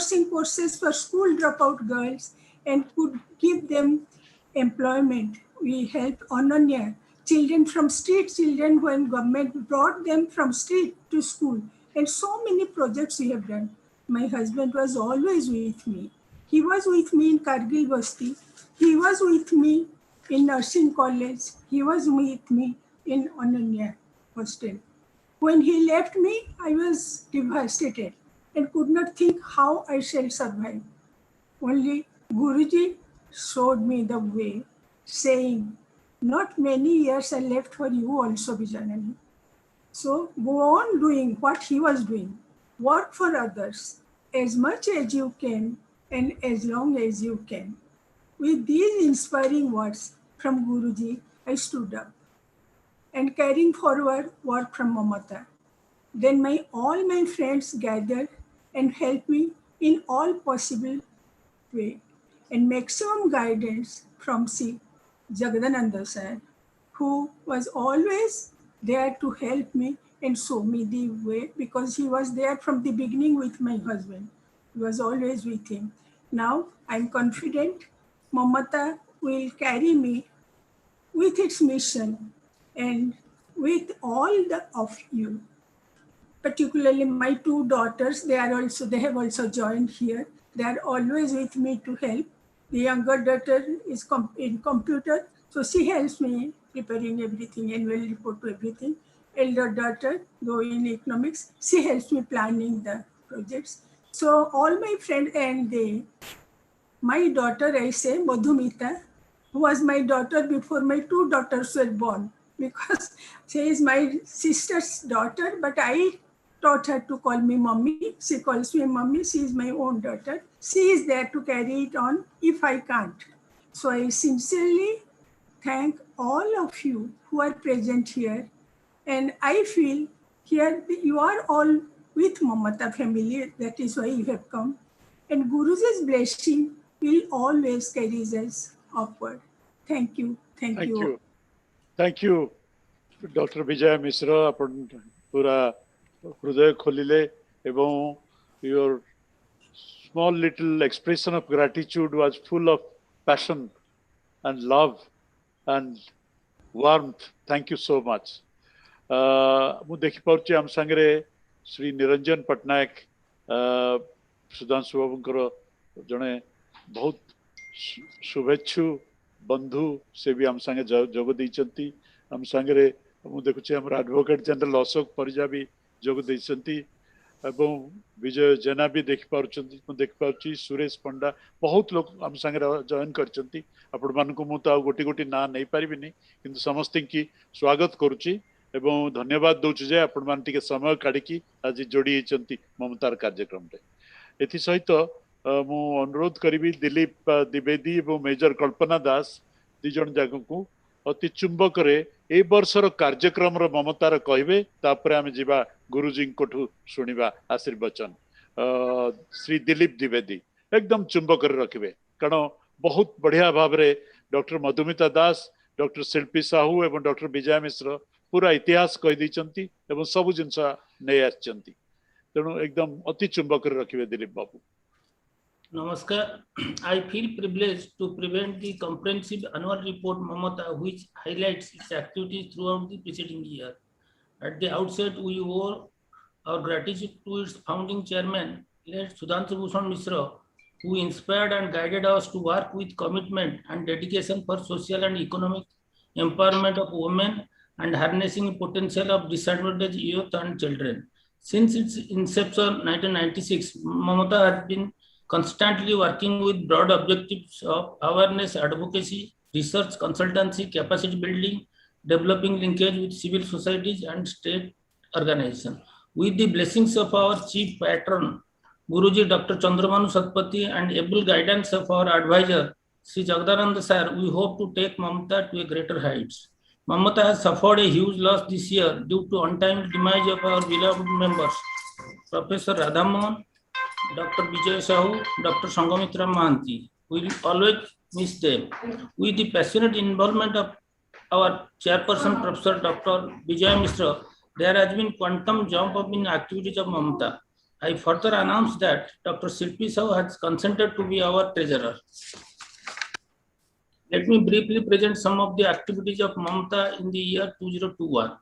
nursing courses for school dropout girls and could give them employment. We helped Ananya, children from street children when government brought them from street to school. And so many projects we have done. My husband was always with me. He was with me in Kargil Basti. He was with me in nursing college. He was with me in Ananya hostel. When he left me, I was devastated and could not think how I shall survive. Only Guruji showed me the way, saying, not many years are left for you also, Vijayanani. So go on doing what he was doing. Work for others as much as you can and as long as you can. With these inspiring words from Guruji, I stood up and carrying forward work from Mamata. Then all my friends gathered and helped me in all possible way and maximum guidance from Sri Jagadananda sir, who was always there to help me and show me the way because he was there from the beginning with my husband. He was always with him. Now I'm confident Mamata will carry me with its mission and with all of you. Particularly my two daughters, they have also joined here. They are always with me to help. The younger daughter is in computer, so she helps me preparing everything and will report to everything. Elder daughter, though in economics, she helps me planning the projects. So all my friends and my daughter, I say, Madhumita, who was my daughter before my two daughters were born, because she is my sister's daughter, but I taught her to call me mommy. She calls me mommy. She is my own daughter. She is there to carry it on if I can't. So I sincerely thank all of you who are present here. And I feel here you are all with Mamata family. That is why you have come. And Guruji's blessing will always carry us upward. Thank you. Thank you. Thank you, Dr. Vijay Mishra. Pura Hruday Kholile ebong your small little expression of gratitude was full of passion and love and warmth. Thank you so much. Mu dekhi paruchi am sangre Sri Niranjan Patnaik Sudhansu babunkar jane bahut शुभेच्छु बंधु से भी हम संगे जोग देइचंती हम संगे मु देखुचे हमर एडवोकेट जनरल अशोक परिजा भी जोग देइचंती एवं विजय जेना भी देख पारुचंती मु देख पारुची सुरेश पंडा बहुत लोग हम संगे जॉइन करचंती आपण मान को मु तो गोटी गोटी ना नहीं पारिबिनी किंतु समस्त की स्वागत करूची एवं धन्यवाद दोछु जे आपण मान टिके समय काढी की आज जोडी हिचंती ममतार कार्यक्रम रे एथि सहित मु अनुरोध करी दिलीप द्विवेदी एवं मेजर कल्पना दास दी जन जाक को अति चुंबक रे ए वर्षर कार्यक्रम रो ममतार कहबे तापर आमे जिबा गुरुजी कोठू सुनिबा आशीर्वचन श्री दिलीप द्विवेदी एकदम चुंबक रे रखिबे कारण बहुत बढ़िया भाव रे डॉक्टर मधुमिता दास डॉक्टर शिल्पी साहू एवं डॉक्टर विजय मिश्र पूरा इतिहास कहि दैचंती एवं सब जिंस नै आछंती तेणु एकदम अति चुंबक रे रखिबे दिलीप बाबू. Namaskar. I feel privileged to present the comprehensive annual report Mamata, which highlights its activities throughout the preceding year. At the outset, we owe our gratitude to its founding chairman, Sudhansu Mishra, who inspired and guided us to work with commitment and dedication for social and economic empowerment of women and harnessing the potential of disadvantaged youth and children. Since its inception, 1996, Mamata has been constantly working with broad objectives of awareness, advocacy, research, consultancy, capacity building, developing linkage with civil societies and state organizations. With the blessings of our chief patron, Guruji Dr. Chandramanu Satpathy, and able guidance of our advisor, Sri Jagadananda sir, we hope to take Mamata to a greater heights. Mamata has suffered a huge loss this year due to untimely demise of our beloved members, Professor Radhamohan, Dr. Vijay Sahu, Dr. Sangamitra Mahanti. We will always miss them. With the passionate involvement of our chairperson, Professor Dr. Vijay Mishra, there has been quantum jump up in activities of Mamata. I further announce that Dr. Shilpi Sahu has consented to be our treasurer. Let me briefly present some of the activities of Mamata in the year 2021.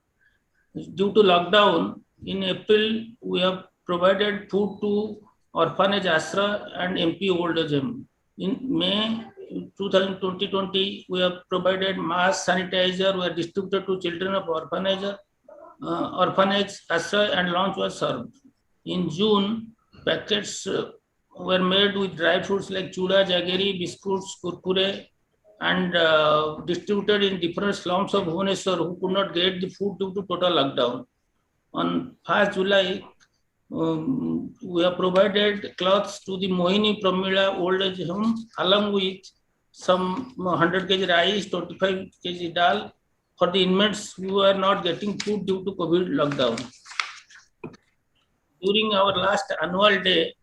Due to lockdown, in April, we have provided food to orphanage Asra and MP old age home. In May 2020, we have provided mass sanitizer were distributed to children of orphanage Asra, and launch was served. In June, packets were made with dry fruits like chuda, jaggery, biscuits, kurkure, and distributed in different slums of Bhubaneswar who could not get the food due to total lockdown. On 1st July, we have provided clothes to the Mohini Pramila old age home along with some 100 kg rice, 25 kg dal for the inmates who were not getting food due to COVID lockdown. During our last annual day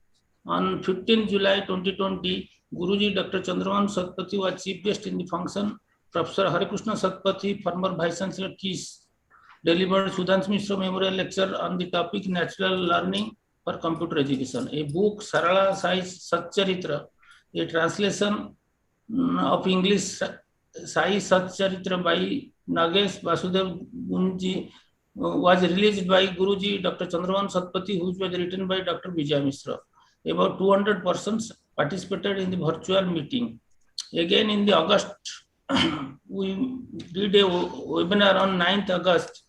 on 15 July 2020, Guruji Dr. Chandraman Satpathy was chief guest in the function. Professor Harikrishna Satpathy, former Vice Chancellor KIS, delivered Sudhansu Mishra Memorial Lecture on the topic Natural Learning for Computer Education. A book, Sarala Sai Satcharitra, a translation of English Sai Satcharitra by Nagesh Vasudev Gunji, was released by Guruji Dr. Chandraman Satpathy, which was written by Dr. Vijay Mishra. About 200 persons participated in the virtual meeting. Again, in the August, we did a webinar on 9th August,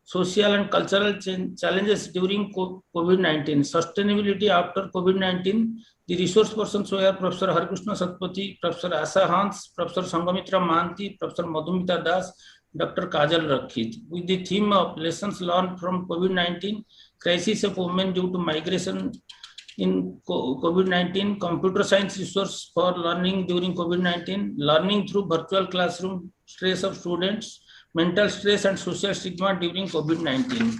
social and cultural challenges during COVID-19, sustainability after COVID-19. The resource persons were Professor Harikrishna Satpathy, Professor Asa Hans, Professor Sangamitra Mahanti, Professor Madhumita Das, Dr. Kajal Rakhit, with the theme of lessons learned from COVID-19, crisis of women due to migration in COVID-19, computer science resource for learning during COVID-19, learning through virtual classroom, stress of students, mental stress and social stigma during COVID-19.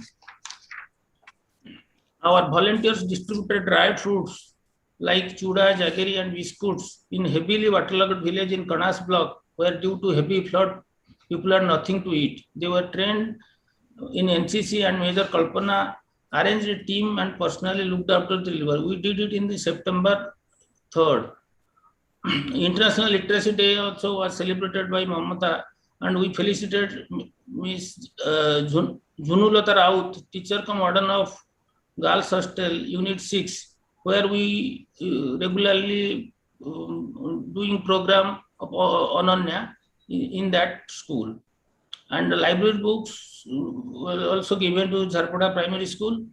Our volunteers distributed dry fruits like chuda, jaggery and biscuits in heavily waterlogged village in Kanas block, where due to heavy flood, people had nothing to eat. They were trained in NCC and Major Kalpana arranged a team and personally looked after the delivery. We did it in the September 3rd. International Literacy Day also was celebrated by Mamata, and we felicited Ms. Junulata Raut, teacher come warden of Girls Hostel, Unit 6, where we regularly doing program of Ananya in that school. And the library books were also given to Jharpada Primary School.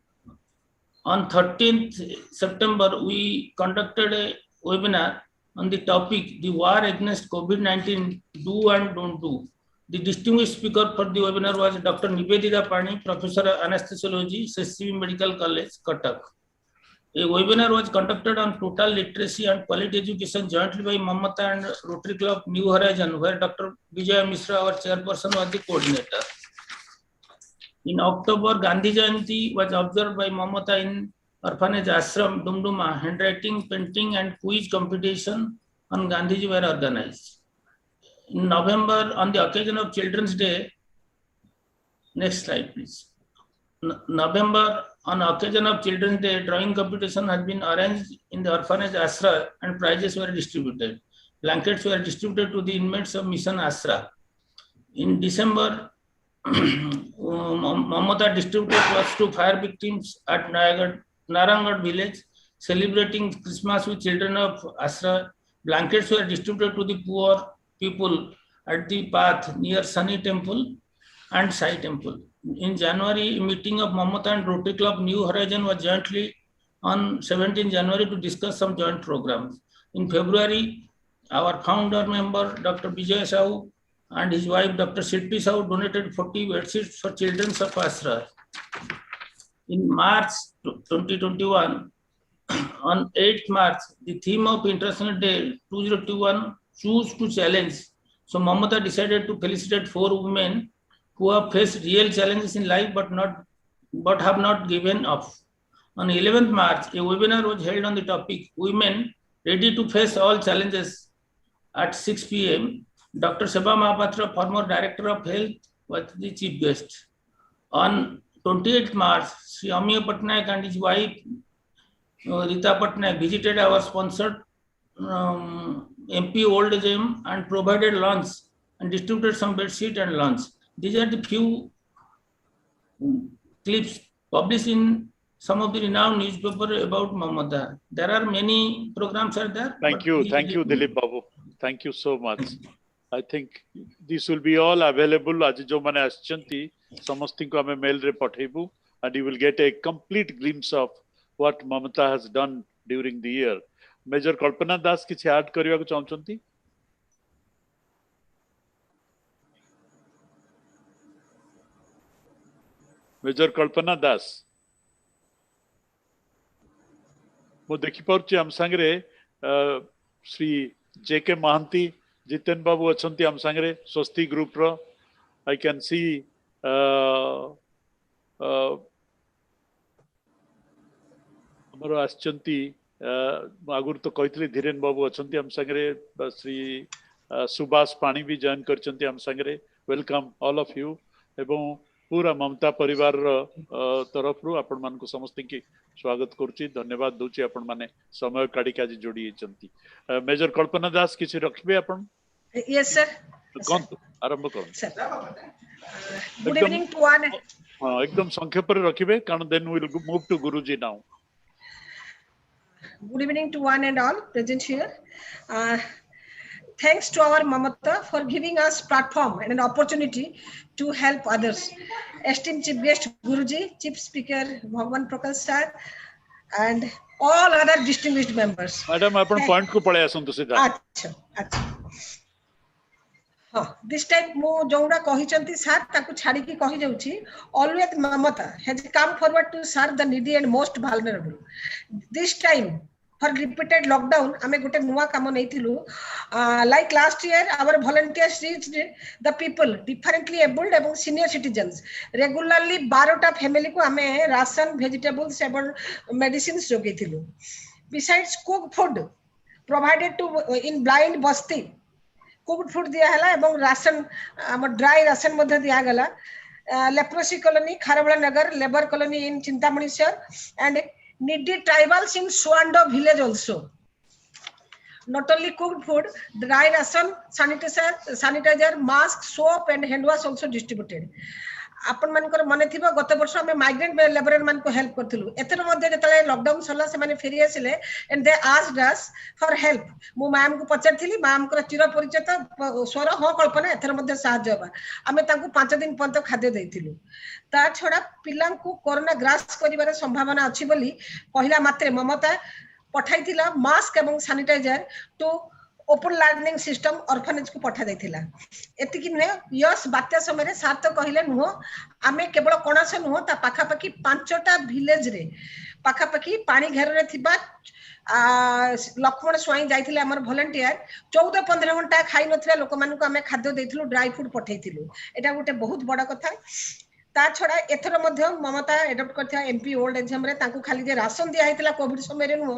On 13th September, we conducted a webinar on the topic, the war against COVID-19, do and don't do. The distinguished speaker for the webinar was Dr. Nivedita Pani, Professor Anesthesiology, SCB Medical College, Cuttack. A webinar was conducted on total literacy and quality education jointly by Mamata and Rotary Club New Horizon, where Dr. Vijay Mishra, our chairperson, was the coordinator. In October, Gandhi Jayanti was observed by Mamata in Orphanage Ashram, Dumduma. Handwriting, painting and quiz competition on Gandhiji were organized. In November, on the occasion of Children's Day, next slide please. November, on occasion of Children's Day, drawing competition has been arranged in the orphanage Asra and prizes were distributed. Blankets were distributed to the inmates of Mission Asra. In December, Mamata distributed clothes to fire victims at Narangad village, celebrating Christmas with children of Asra. Blankets were distributed to the poor people at the path near Sunny Temple and Sai Temple. In January, a meeting of Mamata and Rotary Club New Horizon was jointly on 17 January to discuss some joint programs. In February, our founder member, Dr. Vijay Sahu, and his wife, Dr. Shilpi Sahu, donated 40 bedsheets for children of Asra. In March 2021, on 8th March, the theme of International Day 2021, Choose to Challenge. So Mamata decided to felicitate 4 women who have faced real challenges in life but have not given up. On 11th March, a webinar was held on the topic Women Ready to Face All Challenges at 6 p.m. Dr. Seba Mahapatra, former Director of Health, was the chief guest. On 28th March, Sri Amiya Patnaik and his wife, Rita Patnaik visited our sponsored MP Old Age Home and provided lunch and distributed some bed sheet and lunch. These are the few clips published in some of the renowned newspaper about Mamata. There are many programs are there. Thank you, Dilip Babu. Thank you so much. I think this will be all available. Aji jo mane aschanti samastin ko ame mail re pathaibu, and you will get a complete glimpse of what Mamata has done during the year. Major Kalpana Das kichhi add kariya ko chahchanti? Major Kalpana Das. ମୁଁ ଦେଖିପାରୁଛି ଆମ ସାଙ୍ଗରେ Shri JK Mahanti, Jiten ବାବୁ ଅଛନ୍ତି ଆମ ସାଙ୍ଗରେ ସ୍ୱସ୍ତି group ର. I can see ଆମର ଆସିଛନ୍ତି ଆଗରୁ ତ କହିଥିଲି ଧୀରେନ ବାବୁ ଅଛନ୍ତି ଆମ ସାଙ୍ଗରେ, ଶ୍ରୀ ସୁବାସ ପାଣି ବି ଜଏନ୍ କରିଛନ୍ତି ଆମ ସାଙ୍ଗରେ. ୱେଲକମ୍ ଅଲ୍ ଅଫ୍ ୟୁ ଏବଂ पूरा ममता परिवार तरफ रु आपण मान को समस्त की स्वागत करूची. धन्यवाद दूची आपण माने समय काढी के आज जोड़ी चंती. मेजर कल्पना दास किसी रखबे आपण? Yes sir. कौन आरंभ करू sir. Good evening to one. हां एकदम संक्षेप रे रखिबे कारण then we will move to Guruji now. Good evening to one and all present here. Thanks to our Mamata for giving us platform and an opportunity to help others. Esteemed Chief Guest Guruji, Chief Speaker Bhagwan Prakash sir, and all other distinguished members. Madam, upon point को पढ़े आसन तो सीधा. अच्छा अच्छा. हाँ, this time मो जोंडा कही चंती sir ताकु छाड़ी की कही जाउची. Always Mamata has come forward to serve the needy and most vulnerable. This time for repeated lockdown ame gote nuwa kamo neithilu, like last year our volunteers reached the people differently abled and senior citizens. Regularly 12 family को ame ration, vegetables and medicines jogeithilu. Besides cooked food provided to in blind basti, cooked food दिया हला एवं ration हम dry ration मध्य दिया गला. Leprosy colony Kharabala Nagar, labor colony in Chintamani sir, and needy tribals in Suando village also. Not only cooked food, dry ration, sanitizer, mask, soap and hand wash also distributed. आपण मानकर मने थिबा गत वर्ष हम migrant labour मान को help करथिलु. एतर मध्ये जतले लॉकडाउन सला से माने फेरी आसिले and they asked us for help. मु मैम को पचारथिली, मैम को चिर परिचित स्वर हो कल्पना एतर मध्ये सहाय्य होबा. आमे तांको 5 दिन पर्यंत खाद्य देथिलु. ता छोडा पिलां को कोरोना ग्रास करिवार संभावना अछि बोली पहिला मात्रे ममता पठाइथिला मास्क एवं sanitiser to open learning system orphanage को पठा देथिला. एतिकी नुहे यस बात्या समय सार तो कहले नुह आमे केवल कोणास नुह ता पाखा पाखी 5टा विलेज रे पाखा पाखी पानी घेर रे थिबा लक्ष्मण स्वाई जाइथिले हमर वॉलंटियर 14-15 घंटा खाइ नथिला लोक मान को आमे खाद्य देथिलु, ड्राई फूड पठैथिलु. एटा गोटे बहुत बड़ा कथा. ता छडा एथर मध्ये ममता एडप्ट करथिया एमपी ओल्ड एज होम रे तांको खाली जे राशन दिया हैतिला कोविड समय रे नु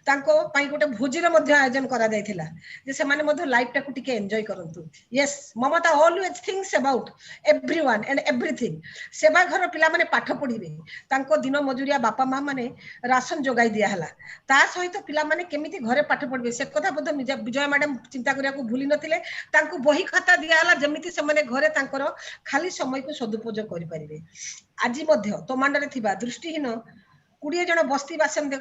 तांको पई गोटे भोजी रे मध्ये आयोजन करा जायथिला जे से माने मध्ये लाइफ टा को टिके एन्जॉय करंतु. Yes, Mamata always thinks about everyone and everything. सेवा घर पिला माने पाठ पढिबे, तांको दिन मजुरिया बापा मां माने राशन जोगाई दिया हला. ता सहित पिला माने केमिति घरे पाठ पढिबे से कथा बद विजय मैडम चिंता करिया को भूली नथिले. तांको बही खाता दिया हला जेमिति से माने घरे तांकर खाली समय को सदुपयोग करि आज तोमांडा थिबा दृष्टिहीन 20 जन बस्ती बासिंदा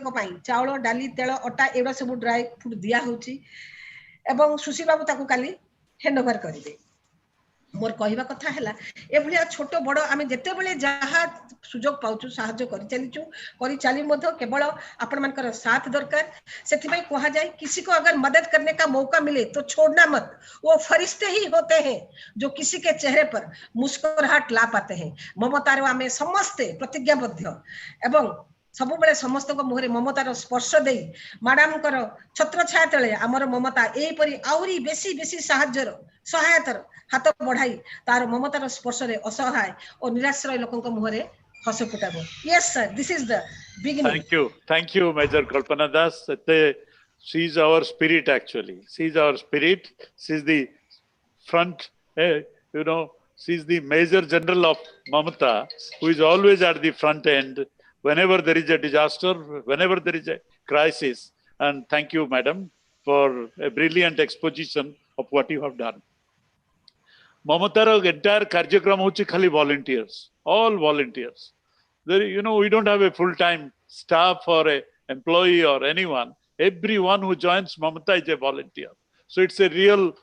चाउल, डाली, तेल, अटा एवं सब ड्राई फूड दिया होची एवं सुशील बाबू ताकू काली हैंड ओवर करिवे. मोर कहवा कथा है ए भलिया छोट बड़ आमे जेते बेले जहा सुजोग पाउछु सहाय्य करि चलिछु करि चाली मध्ये केवल आपण मानकर साथ दरकार. सेति भाई कहा जाए किसी को अगर मदद करने का मौका मिले तो छोड़ना मत. वो फरिश्ते ही होते हैं जो किसी के चेहरे पर मुस्कुराहट ला पाते हैं. ममतार आमे समस्ते प्रतिज्ञाबद्ध एवं सब बेले समस्त को मुहरे ममतार स्पर्श दे मैडम कर छत्र छाया तले आमर ममता एही परी आउरी बेसी बेसी सहायतार हाथ बढ़ाई तार ममतार स्पर्श रे असहाय और निराश्रय लोकन मुहरे हस फुटाबो. Yes sir, this is the beginning. Thank you Major Kalpana Das. She is our spirit actually. She is our spirit. She is the front, you know, she is the Major General of Mamata, who is always at the front end whenever there is a disaster, whenever there is a crisis. And thank you, madam, for a brilliant exposition of what you have done. Mamatar entire Karjakram hochi khali volunteers, all volunteers. There, we don't have a full-time staff or a employee or anyone. Everyone who joins Mamata is a volunteer. So it's a real,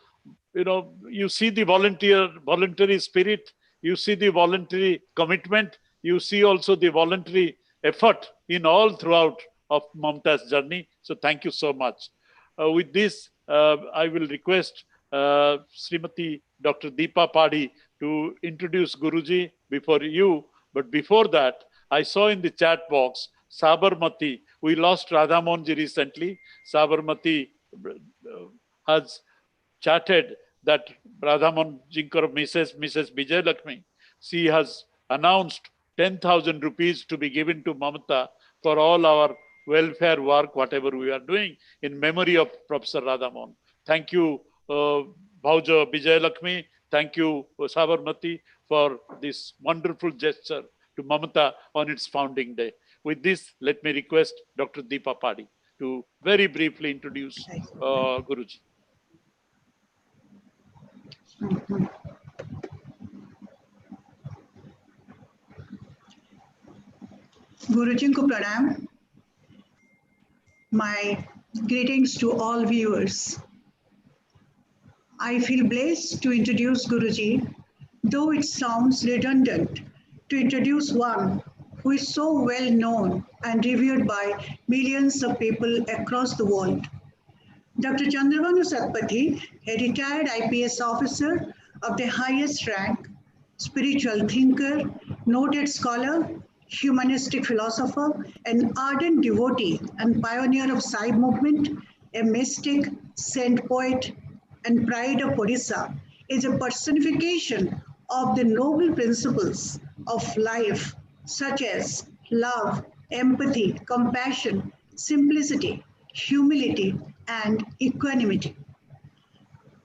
you see the voluntary spirit, you see the voluntary commitment, you see also the voluntary effort in all throughout of Mamata's journey. So thank you so much. With this, I will request Srimati Dr. Deepa Padi to introduce Guruji before you. But before that, I saw in the chat box, Sabarmati. We lost Radhamonji recently. Sabarmati has chatted that Radhamon Jinkar Mrs. Vijay Lakshmi, she has announced 10,000 rupees to be given to Mamata for all our welfare work, whatever we are doing, in memory of Professor Radhamon. Thank you, Bhauja Vijay Lakshmi. Thank you, Sabarmati, for this wonderful gesture to Mamata on its founding day. With this, let me request Dr. Deepa Padi to very briefly introduce Guruji. Guruji ko pranam. My greetings to all viewers. I feel blessed to introduce Guruji, though it sounds redundant to introduce one who is so well known and revered by millions of people across the world. Dr. Chandrabhanu Satpathy, a retired IPS officer of the highest rank, spiritual thinker, noted scholar, humanistic philosopher, an ardent devotee and pioneer of Sai movement, a mystic, saint poet, and pride of Odisha, is a personification of the noble principles of life, such as love, empathy, compassion, simplicity, humility, and equanimity.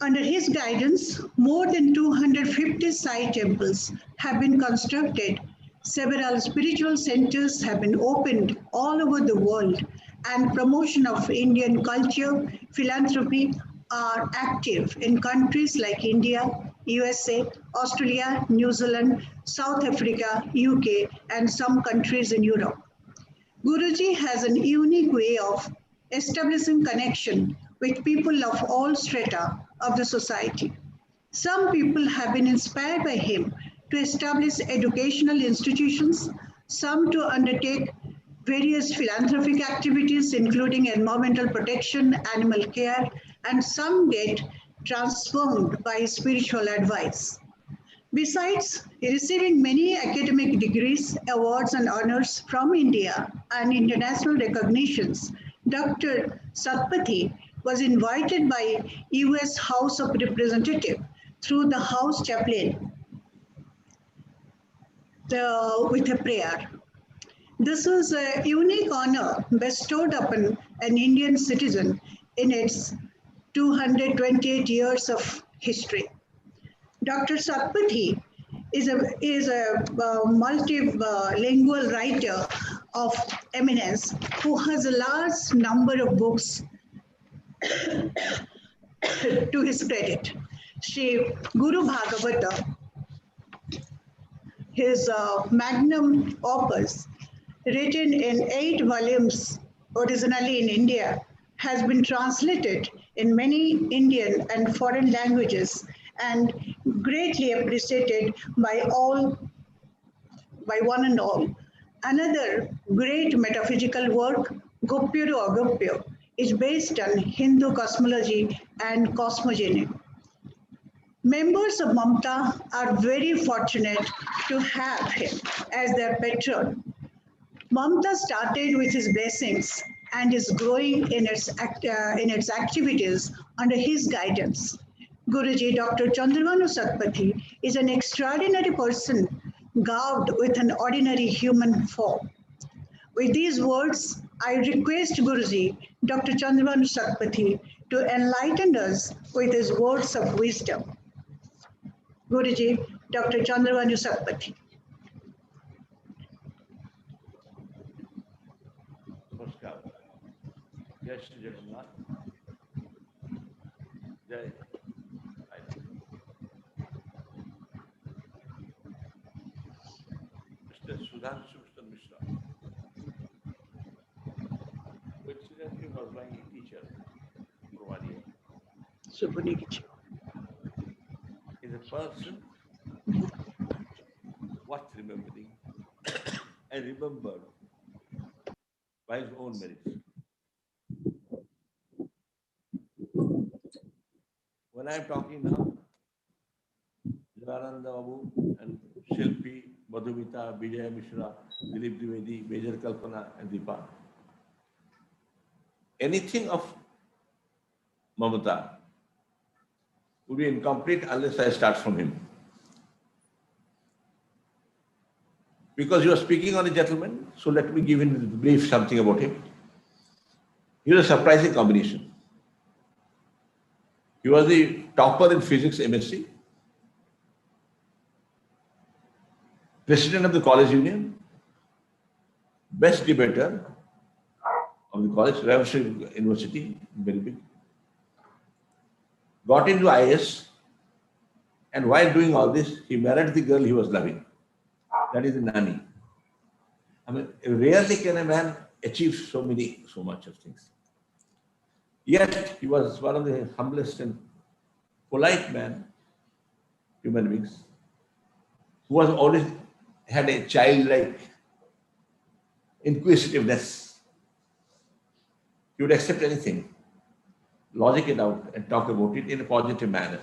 Under his guidance, more than 250 Sai temples have been constructed, several spiritual centers have been opened all over the world, and promotion of Indian culture, philanthropy are active in countries like India, USA, Australia, New Zealand, South Africa, UK, and some countries in Europe. Guruji has an unique way of establishing connection with people of all strata of the society. Some people have been inspired by him to establish educational institutions, some to undertake various philanthropic activities, including environmental protection, animal care, and some get transformed by spiritual advice. Besides receiving many academic degrees, awards, and honors from India and international recognitions, Dr. Satpathy was invited by US House of Representatives through the House Chaplain with a prayer. This was a unique honor bestowed upon an Indian citizen in its 228 years of history. Dr. Satpathy is a multilingual writer of eminence who has a large number of books to his credit. Sri Guru Bhagavata, his magnum opus, written in 8 volumes originally in India, has been translated in many Indian and foreign languages and greatly appreciated by one and all. Another great metaphysical work, Gopyuru Agopyo, is based on Hindu cosmology and cosmogony. Members of Mamata are very fortunate to have him as their patron. Mamata started with his blessings and is growing in its activities under his guidance. Guruji Dr. Chandrabhanu Satpathy is an extraordinary person garbed with an ordinary human form. With these words, I request Guruji Dr. Chandrabhanu Satpathy to enlighten us with his words of wisdom. Guruji Dr. Chandrabhanu Satpathy. Jai Shri Jagannath. Jai. Mr. Sudhansu Mishra, who incidentally was my teacher for 1 year, is a person worth remembering and remembered by his own merits. When I am talking now, Janananda Babu and Shilpi, Madhumita, Vijay Mishra, Dilip Dwivedi, Major Kalpana, and Deepa. Anything of Mamata would be incomplete unless I start from him. Because you are speaking on a gentleman, so let me give in brief something about him. He was a surprising combination. He was the topper in physics MSc, president of the college union, best debater of the college, Revolutionary University, very big. Got into IAS, and while doing all this, he married the girl he was loving. That is the nanny. I mean, rarely can a man achieve so much of things. Yet, he was one of the humblest and polite human beings, who was always had a childlike inquisitiveness. He would accept anything, logic it out, and talk about it in a positive manner.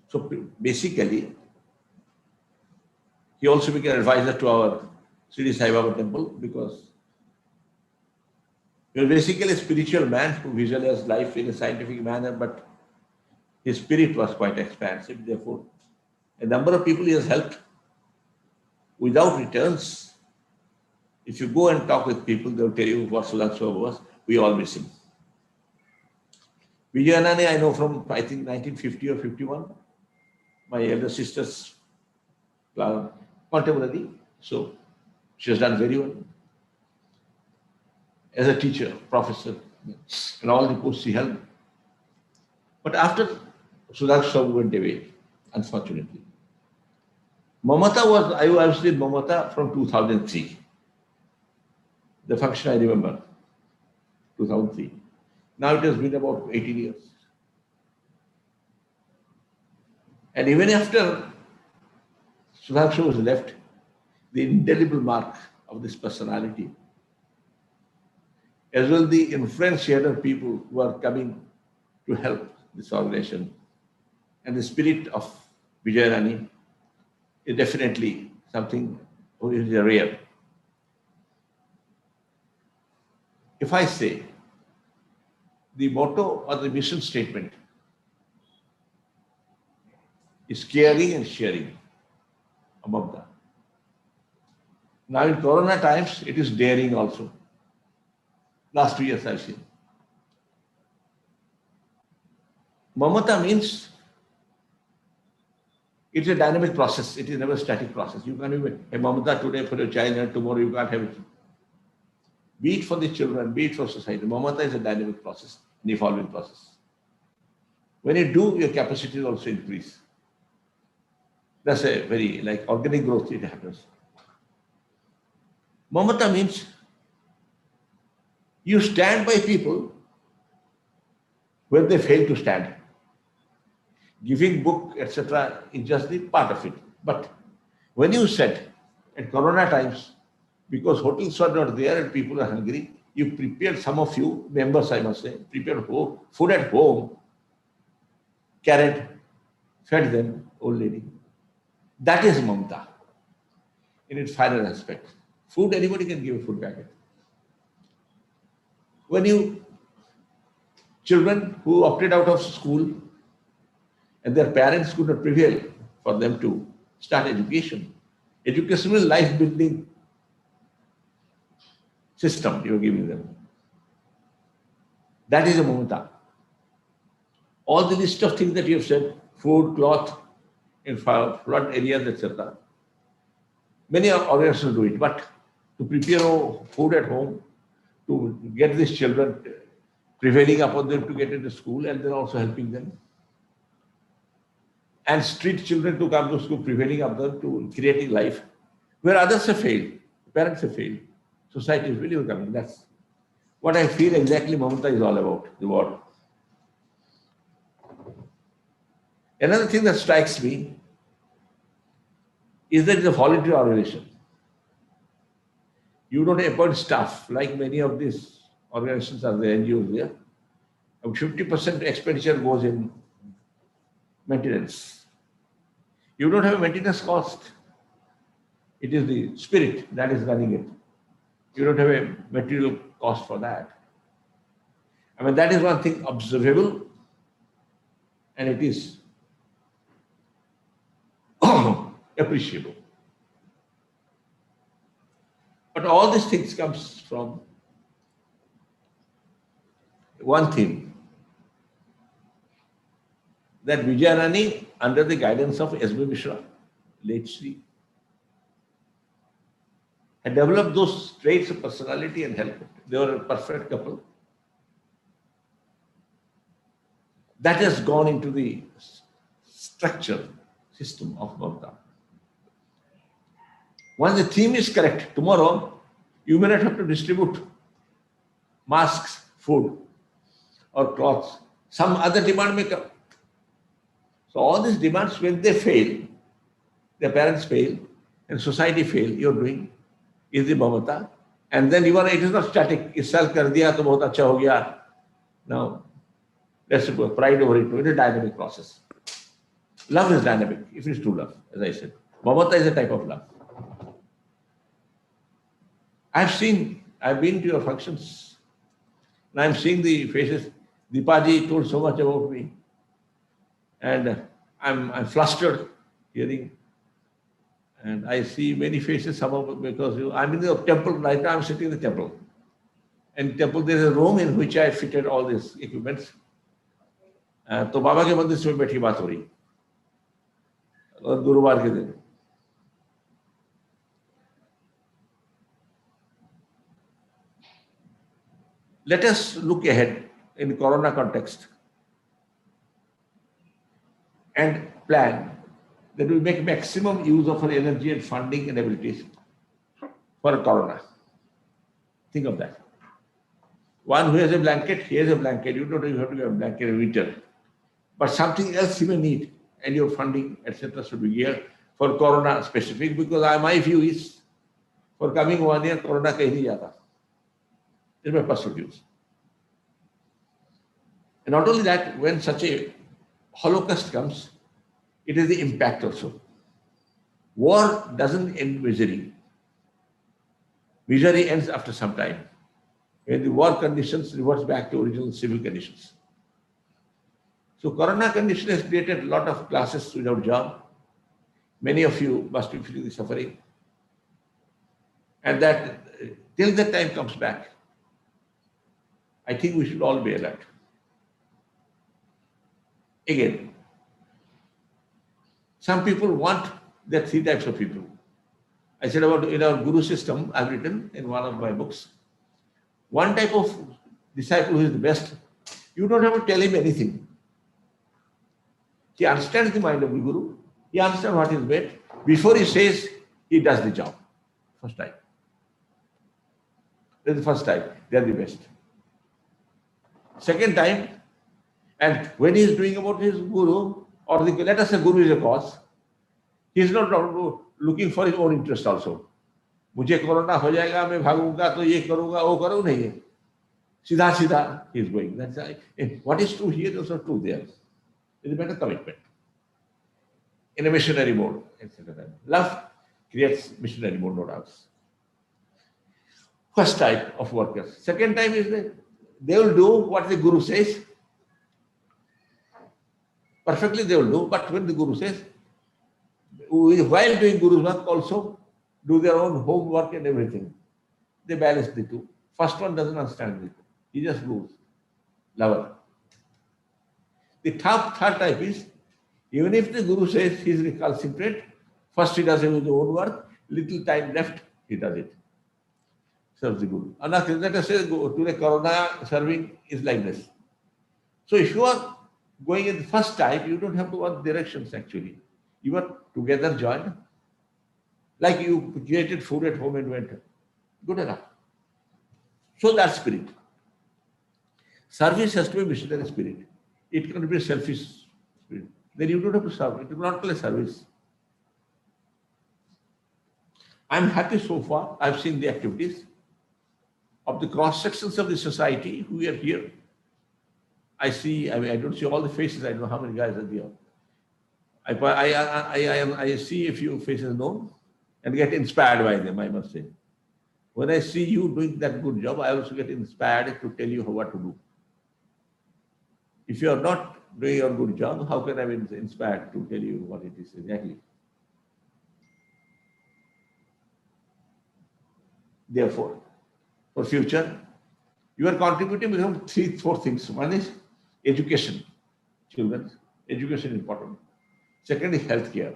So basically, he also became an advisor to our Sri Sai Baba temple because he was basically a spiritual man who visualized life in a scientific manner, but his spirit was quite expansive. Therefore, a number of people he has helped without returns. If you go and talk with people, they'll tell you what Sudhansu Babu was. We all miss him. Vijayanani, I know from, I think, 1950 or 51. My elder sister's contemporary. So she has done very well. As a teacher, professor, and all the posts she held. But after Sudhansu Babu went away, unfortunately, Mamata was, I was with Mamata from 2003. The function I remember, 2003. Now it has been about 18 years. And even after Sudhansu was left, the indelible mark of this personality, as well the influence she had on people who are coming to help this organization, and the spirit of Vijayarani is definitely something which is rare. If I say the motto or the mission statement is caring and sharing among them. Now in Corona times, it is daring also. Last 2 years I've seen. Mamata means it's a dynamic process. It is never a static process. You can't even a Mamata today for your child and tomorrow you can't have it. Be it for the children, be it for society. Mamata is a dynamic process, an evolving process. When you do, your capacity will also increase. That's a very, like organic growth, it happens. Mamata means you stand by people when they fail to stand. Giving book, etc. is just the part of it. But when you said at Corona times, because hotels are not there and people are hungry, you prepared, some of you, members I must say, prepared food at home, carried, fed them, old lady. That is Mamata in its final aspect. Food, anybody can give a food packet. When you, children who opted out of school and their parents could not prevail for them to start education, educational life building system you are giving them. That is a Mamata. All the list of things that you have said, food, cloth, in flood areas, etc. Many organizations do it, but to prepare food at home, to get these children, prevailing upon them to get into school, and then also helping them. And street children to come to school, prevailing upon them to creating life, where others have failed, parents have failed, society is really becoming. That's what I feel exactly Mamata is all about, the war. Another thing that strikes me is that it's a voluntary organization. You don't appoint staff like many of these organizations are the NGOs there. 50% expenditure goes in maintenance. You don't have a maintenance cost. It is the spirit that is running it. You don't have a material cost for that. I mean, that is one thing observable, and it is appreciable. But all these things comes from one thing, that Vijayarani, under the guidance of S.B. Mishra, late Sri, had developed those traits of personality and helped. They were a perfect couple. That has gone into the structure, system of Mamata. Once the theme is correct, tomorrow you may not have to distribute masks, food, or clothes. Some other demand may come. So all these demands, when they fail, their parents fail, and society fail, you're doing is the Mamata. And then even it is not static. Is sell kar diya to bahut acha ho gaya. Now, let's put pride over it. It is a dynamic process. Love is dynamic, if it is true love, as I said. Mamata is a type of love. I've been to your functions, and I'm seeing the faces. Deepaji told so much about me. And I'm flustered hearing. And I see many faces, some of because I'm in the temple, right now I'm sitting in the temple. And temple, there's a room in which I fitted all these equipments. तो बाबा के मंदिर से बैठी बात हो रही और गुरुवार के दिन let us look ahead in corona context and plan that we make maximum use of our energy and funding and abilities for corona. Think of that. One who has a blanket, he has a blanket. You don't even have to have a blanket in winter. But something else you may need, and your funding, etc., should be geared for corona specific, because my view is, for coming 1 year, corona kahin nahi jata. This is my personal views. And not only that, when such a holocaust comes, it is the impact also. War doesn't end misery. Misery ends after some time, when the war conditions reverts back to original civil conditions. So corona condition has created a lot of classes without job. Many of you must be feeling the suffering. And that till that time comes back, I think we should all be alert. Again, some people want, there are 3 types of people. I said about in our Guru system, I've written in one of my books. One type of disciple who is the best, you don't have to tell him anything. He understands the mind of the Guru. He understands what is meant. Before he says, he does the job. First type. That's the first type. They are the best. Second time, and when he is doing about his Guru, or let us say Guru is a cause, he is not looking for his own interest also. मुझे corona हो जाएगा, मैं भागूंगा तो ये करूंगा, वो करूँ नहीं है. सीधा सीधा he is going. That's what is true here is also true there. It's a better commitment. In a missionary mode, etc. Love creates missionary mode, no doubt. First type of workers. Second type is that they will do what the Guru says. Perfectly they will do, but when the Guru says, while doing Guru's work also, do their own homework and everything. They balance the two. First one doesn't understand it. He just moves. Lover. The third type is, even if the Guru says he is recalcitrant, first he does his own work, little time left, he does it. serves the Guru. And let us say today Corona serving is like this. So if you are going in the first type, you don't have to want directions actually. You are together joined, like you created food at home and went. Good enough. So that spirit. Service has to be missionary spirit. It cannot be a selfish spirit. Then you don't have to serve. It will not be a service. I'm happy so far. I've seen the activities of the cross sections of the society who are here. I see, I don't see all the faces. I don't know how many guys are there. I see a few faces known and get inspired by them, I must say. When I see you doing that good job, I also get inspired to tell you what to do. If you are not doing your good job, how can I be inspired to tell you what it is exactly? Therefore, for future, you are contributing with 3-4 things. One is education, children. Education is important. Second is healthcare.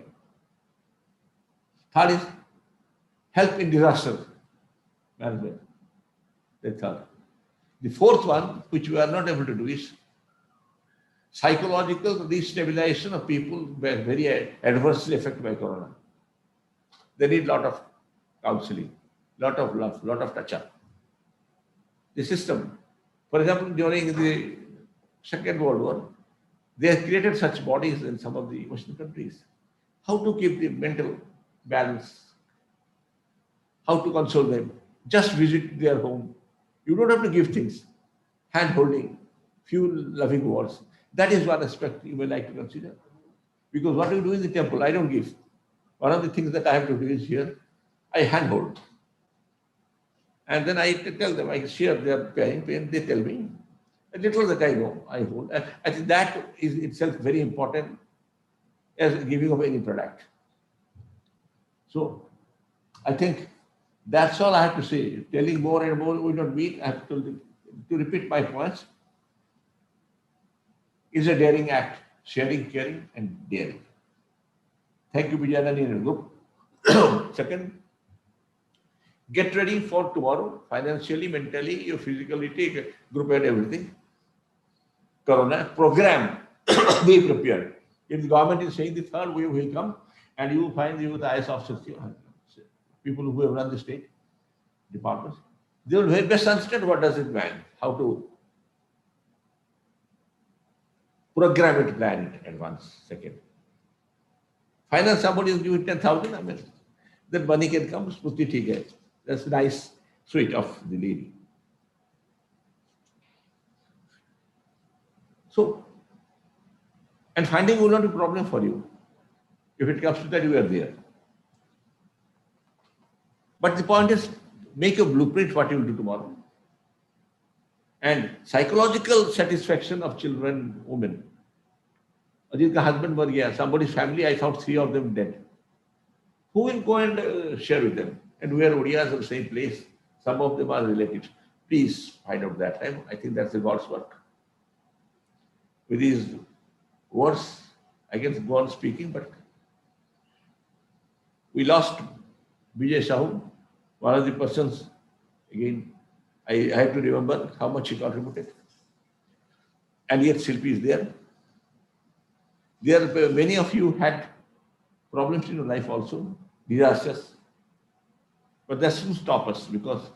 Third is help in disaster management. That's third. The fourth one, which we are not able to do, is psychological destabilization of people very adversely affected by corona. They need a lot of counseling, lot of love, lot of touch-up. The system, for example, during the Second World War, they have created such bodies in some of the Western countries. How to keep the mental balance, how to console them. Just visit their home. You don't have to give things. Hand holding, few loving words. That is one aspect you may like to consider. Because what do you do in the temple? I don't give. One of the things that I have to do is here, I handhold. And then I tell them, I share their pain, they tell me. A little that I know, I hold. I think that is itself very important as giving of any product. So I think that's all I have to say. Telling more and more will not mean. I have to repeat my points. Is a daring act, sharing, caring, and daring. Thank you, Vijayanani and group. Second, get ready for tomorrow, financially, mentally, your physicality, group and everything. Corona program, be prepared. If the government is saying the third wave will come, and you will find you the IS officers, people who have run the state departments, they will very best understand what does it mean, how to program it, plan it advance. Second, finance somebody is giving 10,000, I mean, that money can come, smoothly take it. That's nice, sweet of the lady. So, and finding will not be a problem for you. If it comes to that, you are there. But the point is, make a blueprint what you will do tomorrow. And psychological satisfaction of children, women. Ajit ka husband mar gaya, somebody's family, I found 3 of them dead. Who will go and share with them? And we are Odiyas of the same place. Some of them are relatives. Please find out that time. I think that's the God's work. With these words, I can go on speaking, but we lost Vijay Sahu, one of the persons. Again, I have to remember how much he contributed. And yet Silpi is there. There, many of you had problems in your life also, disasters. But that shouldn't stop us, because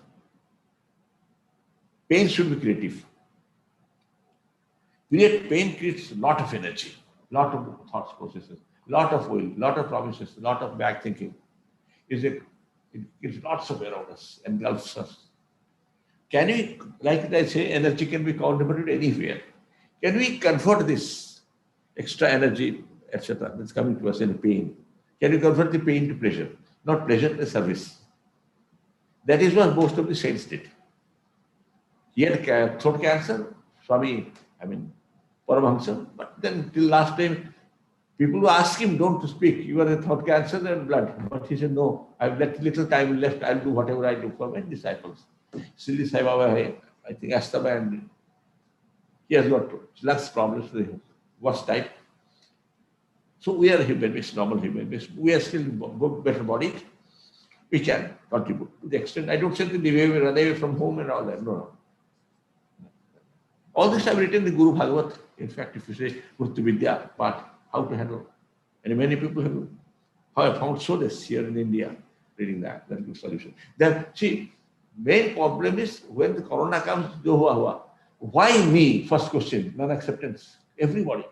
pain should be creative. Pain creates a lot of energy, lot of thoughts processes, lot of will, lot of promises, lot of back thinking. It gives lots of around us, engulfs us. Can we, like I say, energy can be contributed anywhere. Can we convert this extra energy, etc., that's coming to us in pain? Can we convert the pain to pleasure? Not pleasure, to service. That is what most of the saints did. He had throat cancer, Swami, Paramahamsa, but then till last time, people who asked him, don't speak, you are a throat cancer and blood. But he said, no, I've left little time left, I'll do whatever I do for my disciples. Sri Sai Baba, I think asthma, and he has got lungs problems, the worst type. So we are human beings, normal human beings. We are still better bodied. we can contribute to the extent. I don't say that we run away from home and all that. No, no. All this I've written in the Guru Bhagavat. In fact, if you say Murti Vidya part, how to handle. And many people have found solace here in India reading that. That's a good solution. Then, see, main problem is when the corona comes, jo hua hua. Why me? First question, non-acceptance. Everybody.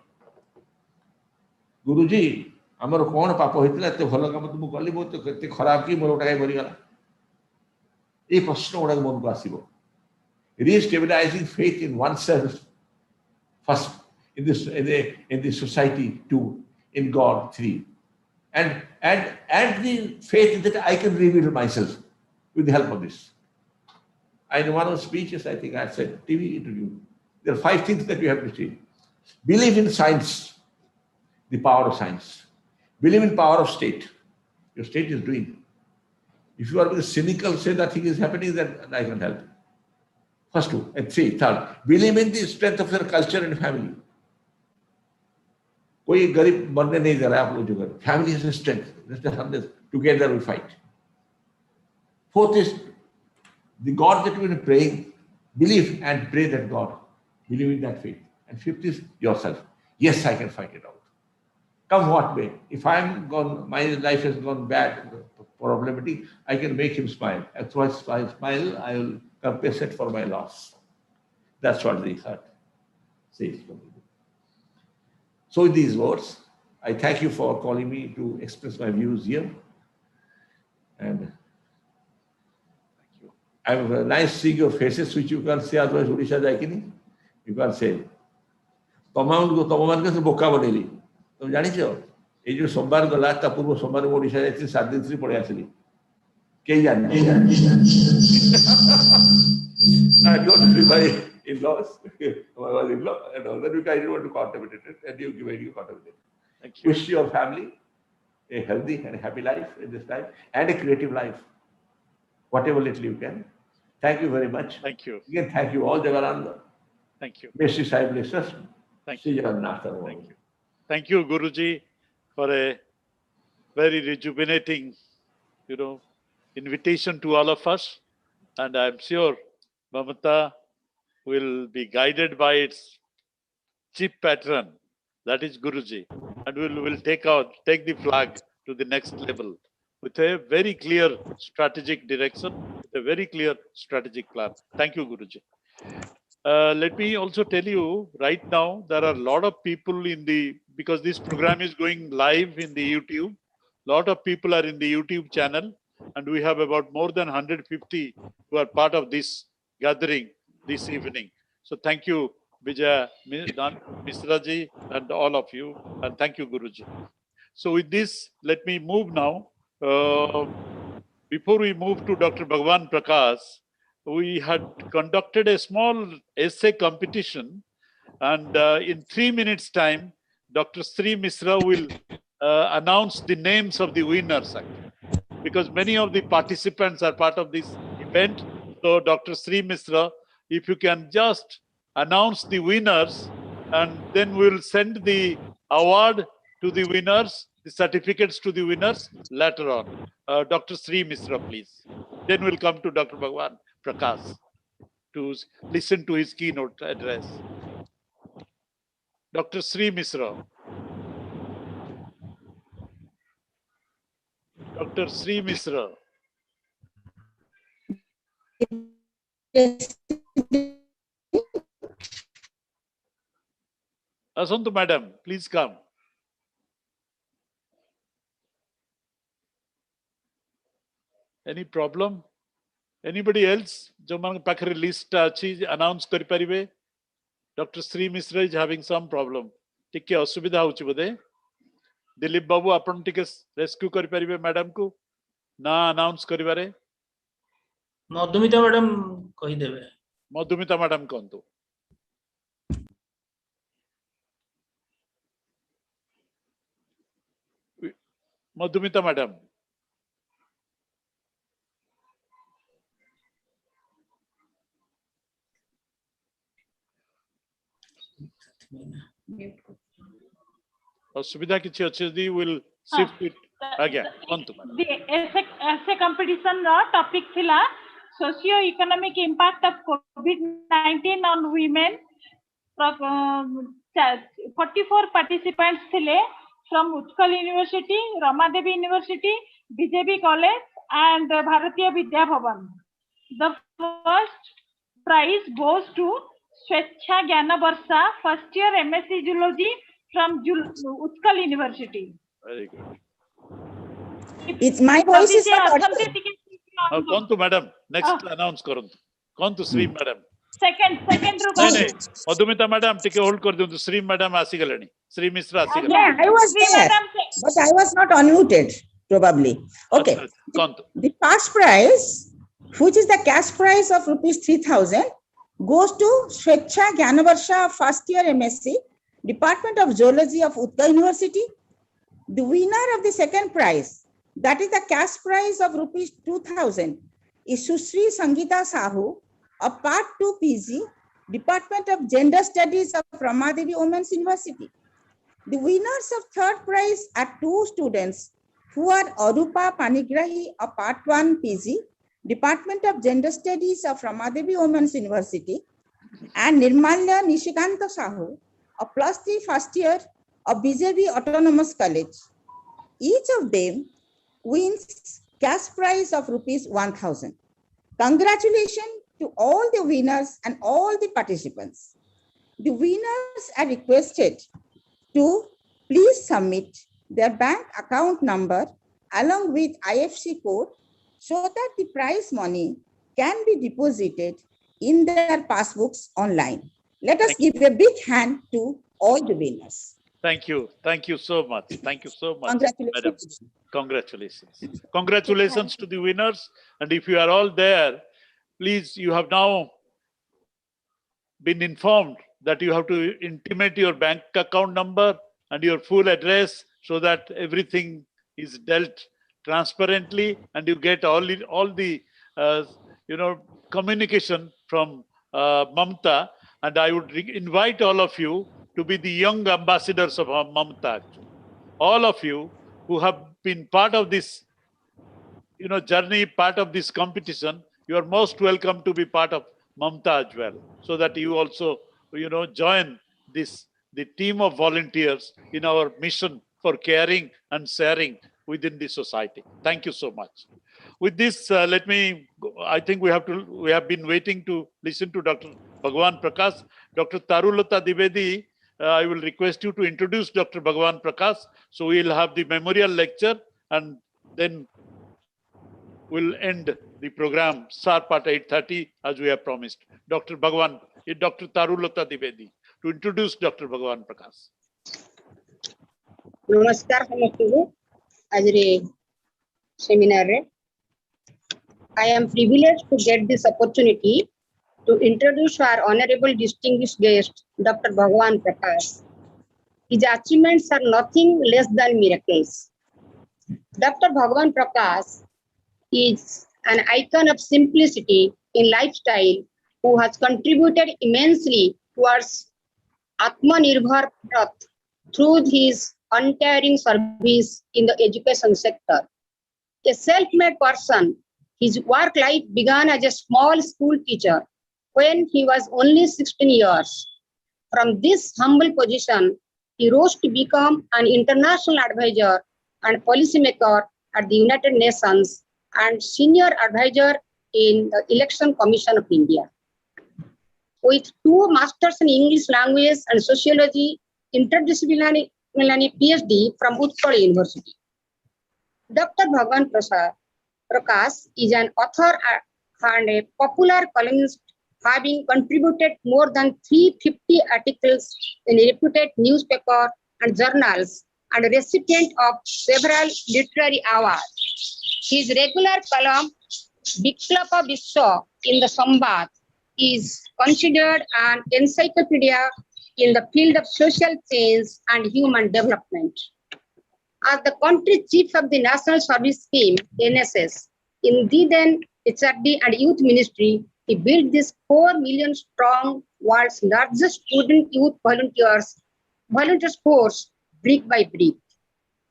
Guruji, ଆମର କ'ଣ ପାପ ହେଇଥିଲା ଏତେ ଭଲ କାମ ତ ମୁଁ କଲି ବହୁତ ଏତେ ଖରାପ କି ମୋର ଗୋଟା କାଇଁ ମରିଗଲା ଏଇ ପ୍ରଶ୍ନ ଗୁଡ଼ାକ ମନକୁ ଆସିବ re-stabilizing faith in oneself first in the society two in God three and the faith that I can reveal myself with the help of this. In one of the speeches I think I said TV interview there are 5 things that you have to see. Believe in science, the power of science. Believe in power of state. Your state is doing. If you are being cynical, say that thing is happening, then I can help. First two. And three, third. Believe in the strength of your culture and family. कोई गरीब मरने नहीं दे रहा है आप लोग जो कर. Family is a strength. Together we fight. Fourth is the God that we are praying. Believe and pray that God. Believe in that faith. And fifth is yourself. Yes, I can fight it out. Come what may. If I'm gone, my life has gone bad, problematic, I can make him smile. And through his smile, I will compensate for my loss. That's what the heart says. So with these words, I thank you for calling me to express my views here. And thank you. I have a nice seeing your faces, which you can say, otherwise Odisha Jaikini. You can say, Tomaman ko boka baneli. तुम जानिछ ए जो सोमवार गला ता पूर्व सोमवार ओडिशा जाइछि 7 दिन से पळे आसली के जानि I don't rely in laws. I was in law and all that because I didn't want to contaminate it and you give you contaminate. Thank you. Wish your family a healthy and happy life in this time and a creative life. Whatever little you can. Thank you very much. Thank you. Again, thank you all, Jagannath. Thank you. May Sri Sai bless us. Thank you. Thank you. Thank you, Guruji, for a very rejuvenating, invitation to all of us. And I'm sure Mamata will be guided by its chief patron, that is Guruji, and will take the flag to the next level with a very clear strategic direction, with a very clear strategic plan. Thank you, Guruji. Let me also tell you, right now, there are a lot of people because this program is going live in the YouTube, a lot of people are in the YouTube channel, and we have about more than 150 who are part of this gathering this evening. So thank you, Vijay Misraji, and all of you, and thank you, Guruji. So with this, let me move now. Before we move to Dr. Bhagwan Prakash, we had conducted a small essay competition, and in 3 minutes time, Dr. Sri Mishra will announce the names of the winners, because many of the participants are part of this event. So Dr. Sri Mishra, if you can just announce the winners, and then we'll send the award to the winners, the certificates to the winners later on. Dr. Sri Mishra, please. Then we'll come to Dr. Bhagwan Prakash to listen to his keynote address. Dr. Sri Mishra. Dr. Sri Mishra. Asantu madam, please come. Any problem? Anybody else? जो मान पाखरे list अच्छी announce करी परिवे? Dr. Sri Mishra is having some problem. टिके असुविधा होची बोधे. दिलीप बाबू आपण टिके rescue करी परिवे मैडम को ना announce करी बारे. मधुमिता मैडम कही देवे. मधुमिता मैडम कौन तो? मधुमिता मैडम. असुविधा किछि अछि यदि will shift it. Again, madam. The essay competition topic thila socio-economic impact of COVID-19 on women. 44 participants thile from Utkal University, Ramadevi University, BJP College, and Bharatiya Vidya Bhavan. The first prize goes to Swechha Gyana Barsha, first year MSc Zoology from Utkal University. Very good. It's my voice is not audible. Kontu madam, next announce karuntu. Kontu Sri madam. Second नहीं Madhumita madam टिके hold कर दियो Shri madam आसी गलेनी श्री मिश्रा आसी गलेनी Yeah, I was there, but I was not unmuted probably. Okay. The first prize, which is the cash prize of rupees 3,000, goes to Swechha Gyanabarsha, first year MSc, Department of Zoology of Utkal University. The winner of the second prize, that is the cash prize of rupees 2,000, is Susri Sangeeta Sahu of Part 2 PG, Department of Gender Studies of Ramadevi Women's University. The winners of third prize are two students who are Arupa Panigrahi of Part 1 PG, Department of Gender Studies of Ramadevi Women's University, and Nirmalya Nishikanta Sahu of +3 first year of BJP Autonomous College. Each of them wins cash prize of rupees 1,000. Congratulations to all the winners and all the participants. The winners are requested to please submit their bank account number along with IFSC code so that the prize money can be deposited in their passbooks online. Let us give a big hand to all the winners. Thank you so much. Thank you so much, Congratulations. madam. Congratulations. Congratulations to the winners. And if you are all there, please, you have now been informed that you have to intimate your bank account number and your full address so that everything is dealt transparently and you get all the communication from Mamta. And I would invite all of you to be the young ambassadors of Mamta. All of you who have been part of this journey, part of this competition, you are most welcome to be part of Mamta as well, so that you also, join the team of volunteers in our mission for caring and sharing within the society. Thank you so much. With this, I think we have been waiting to listen to Dr. Bhagwan Prakash. Dr. Tarulata Dwivedi, I will request you to introduce Dr. Bhagwan Prakash. So we'll have the memorial lecture and then we'll end the program sharp at 8:30 as we have promised. Dr. Tarulata Dwivedi to introduce Dr. Bhagwan Prakash. Namaskar samastu ajre seminar re. I am privileged to get this opportunity to introduce our honorable distinguished guest, Dr. Bhagwan Prakash. His achievements are nothing less than miracles. Dr. Bhagwan Prakash is an icon of simplicity in lifestyle who has contributed immensely towards Atmanirbhar Bharat through his untiring service in the education sector. A self-made person, his work life began as a small school teacher when he was only 16 years. From this humble position, he rose to become an international advisor and policymaker at the United Nations and senior advisor in the Election Commission of India. With 2 masters in English language and sociology, interdisciplinary PhD from Utkal University. Dr. Bhagwan Prakash is an author and a popular columnist, having contributed more than 350 articles in reputed newspapers and journals and a recipient of several literary awards. His regular column, Viklapa Vishwa in the Samvad, is considered an encyclopedia in the field of social change and human development. As the country chief of the National Service Scheme, NSS, in the then HRD and Youth Ministry, he built this 4 million strong world's largest student youth volunteers force brick by brick.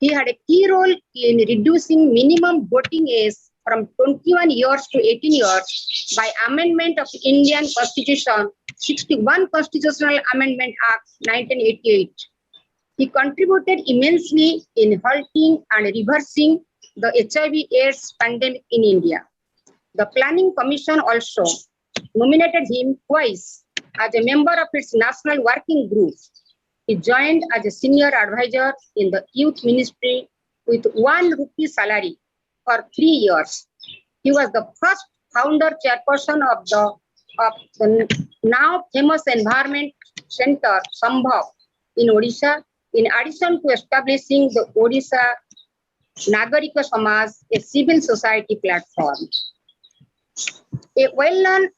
He had a key role in reducing minimum voting age from 21 years to 18 years by amendment of Indian Constitution, 61 Constitutional Amendment Act 1988. He contributed immensely in halting and reversing the HIV/AIDS pandemic in India. The Planning Commission also nominated him twice as a member of its national working group. He joined as a senior advisor in the youth ministry with ₹1 salary for 3 years. He was the first founder chairperson of the now famous Environment Center, Sambhav, in Odisha, in addition to establishing the Odisha Nagarika Samaj, a civil society platform. A well-known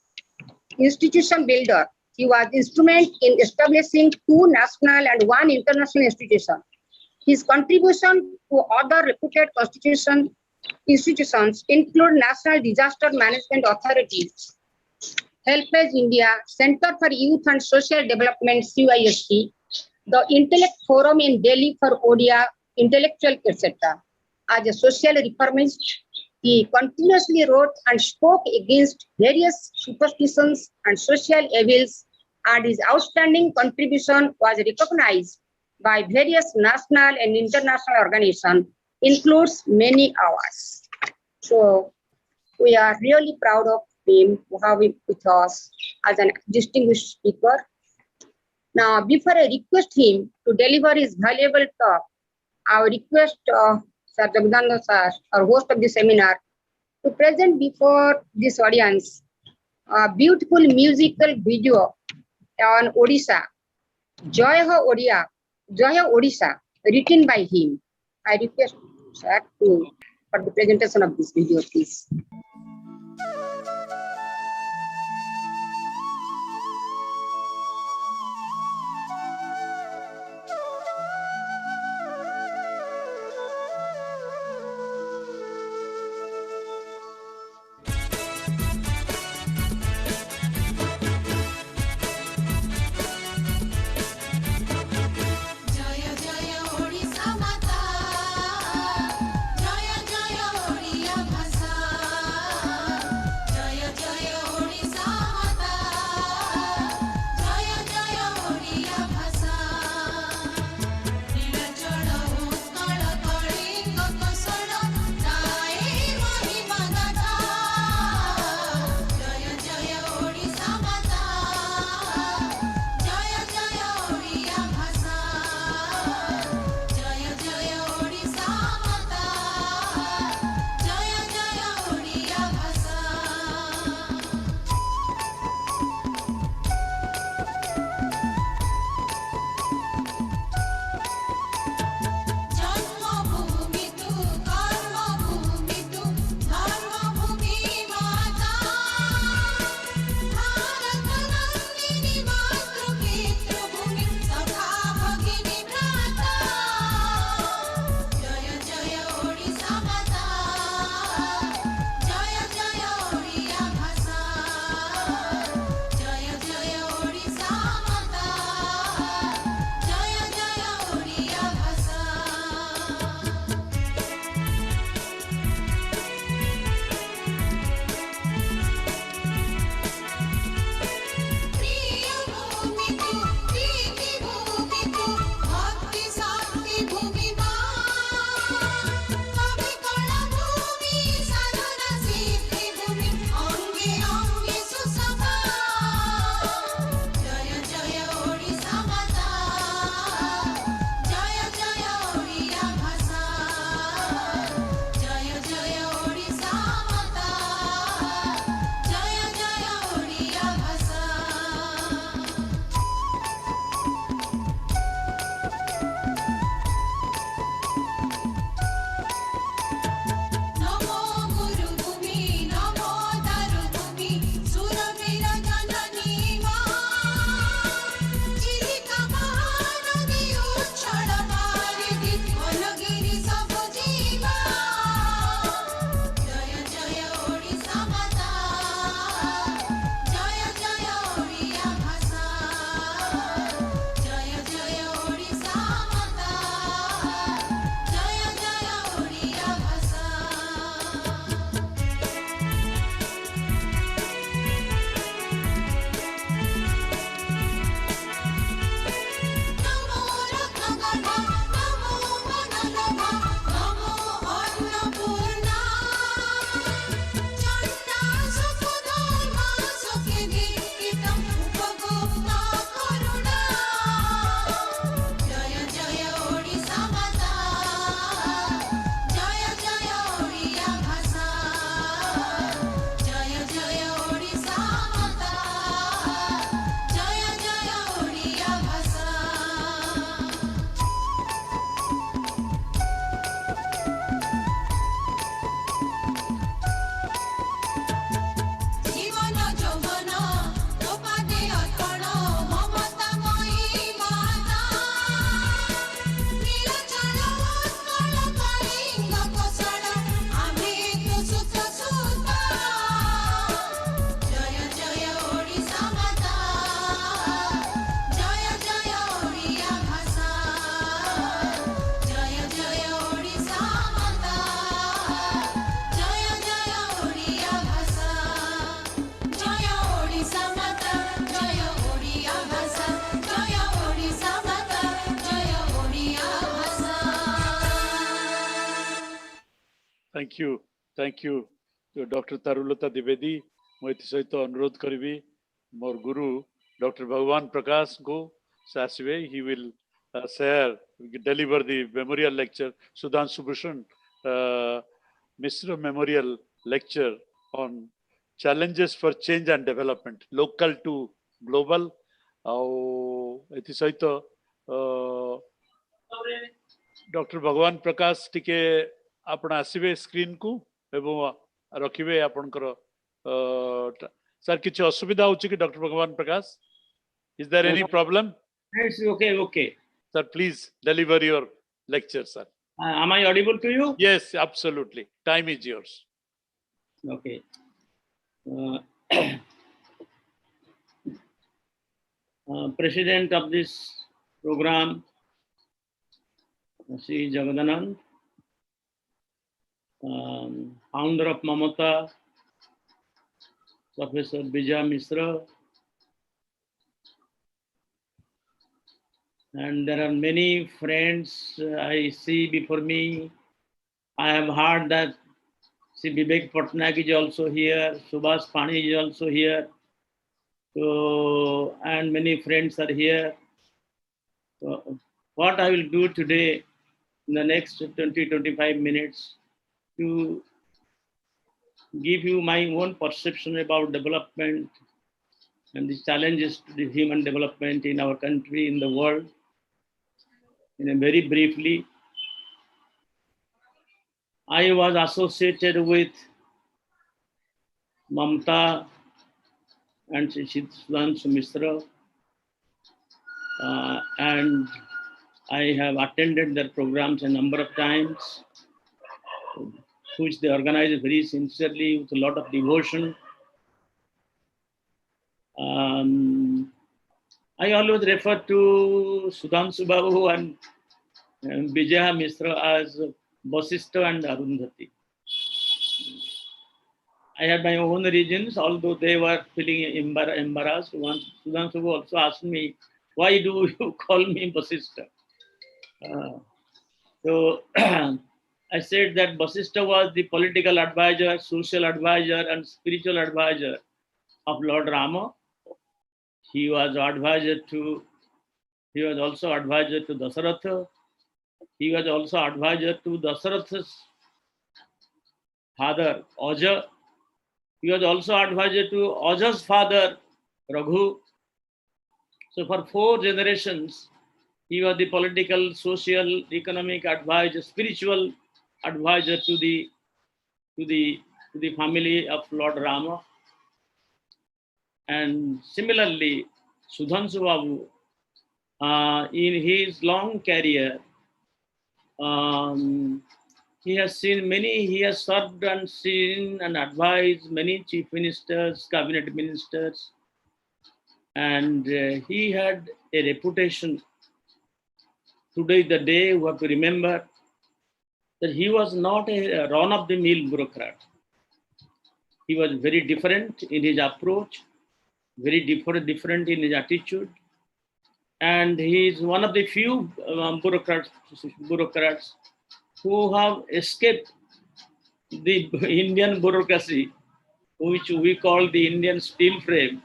institution builder, he was instrumental in establishing 2 national and 1 international institution. His contribution to other reputed institutions include National Disaster Management Authority, Helpage India, Center for Youth and Social Development, CYSD, the Intellect Forum in Delhi for Odia, intellectual, etc. As a social reformist, he continuously wrote and spoke against various superstitions and social evils, and his outstanding contribution was recognized by various national and international organizations, includes many awards. So we are really proud of him to have him with us as an distinguished speaker. Now, before I request him to deliver his valuable talk, I will request Sir Jagdananda Sir, our host of the seminar, to present before this audience a beautiful musical video on Odisha, Joy Ho Odisha, written by him. I request Sir for the presentation of this video, please. Jaya Jaya Oriya Bhasa Thank you. Thank you to Dr. Tarulata Divedi. ମୁଁ ଏଥିସହିତ ଅନୁରୋଧ କରିବି ମୋର ଗୁରୁ Dr. Bhagwan Prakash को से आसिबे. He will share, deliver the memorial lecture, Sudhansu Mishra Memorial Lecture on challenges for change and development, local to global. ଆଉ ଏଥିସହିତ Dr. Bhagwan Prakash टिके आपण आसिबे स्क्रीन को एवं रखिबे आपनकर सर किछ असुविधा होछि कि डॉक्टर भगवान प्रकाश? Is there any problem? It's okay. Sir, please deliver your lecture, sir. Am I audible to you? Yes, absolutely. Time is yours. Okay. President of this program, Sri Jagadanand, founder of Mamata, Professor Vijay Mishra, and there are many friends I see before me. I have heard that Sri Vivek Patnaik is also here, Subhas Pani is also here, so, and many friends are here. So, what I will do today in the next 20-25 minutes to give you my own perception about development and the challenges to the human development in our country, in the world, in a very briefly. I was associated with Mamata and Sudhansu Mishra, and I have attended their programs a number of times, which they organize very sincerely with a lot of devotion. I always refer to Sudhansu Babu and Vijaya Mishra as Vasishtha and Arundhati. I had my own reasons, although they were feeling embarrassed. Once Sudhansu also asked me, why do you call me Vasishtha? So I said that Vasishtha was the political advisor, social advisor, and spiritual advisor of Lord Rama. He was also advisor to Dasaratha. He was also advisor to Dasaratha's father, Aja. He was also advisor to Aja's father, Raghu. So for 4 generations, he was the political, social, economic advisor, spiritual advisor to the family of Lord Rama. And similarly, Sudhansu Babu, in his long career, he has served and seen and advised many chief ministers, cabinet ministers, and he had a reputation. Today is the day we have to remember that he was not a run-of-the-mill bureaucrat. He was very different in his approach, very different in his attitude, and he is one of the few bureaucrats who have escaped the Indian bureaucracy, which we call the Indian steel frame,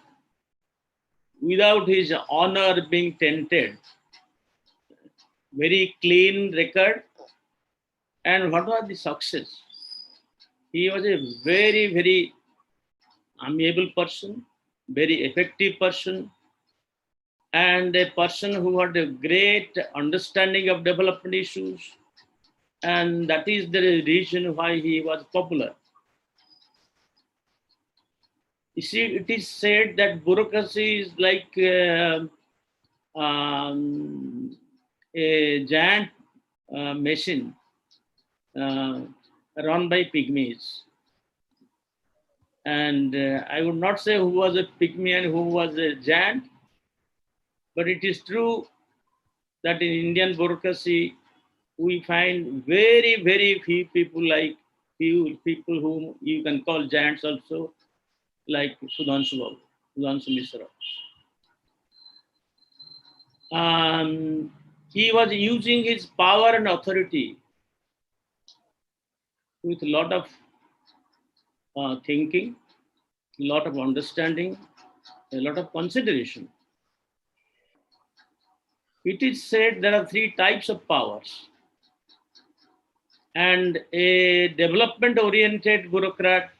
without his honor being tainted. Very clean record. And what was the success? He was a very, very amiable person, very effective person, and a person who had a great understanding of development issues. And that is the reason why he was popular. You see, it is said that bureaucracy is like a giant machine run by pygmies. And I would not say who was a pygmy and who was a giant, but it is true that in Indian bureaucracy, we find very, very few people whom you can call giants also, like Sudhansu Mishra. He was using his power and authority with a lot of thinking, a lot of understanding, a lot of consideration. It is said there are three types of powers. And a development-oriented bureaucrat,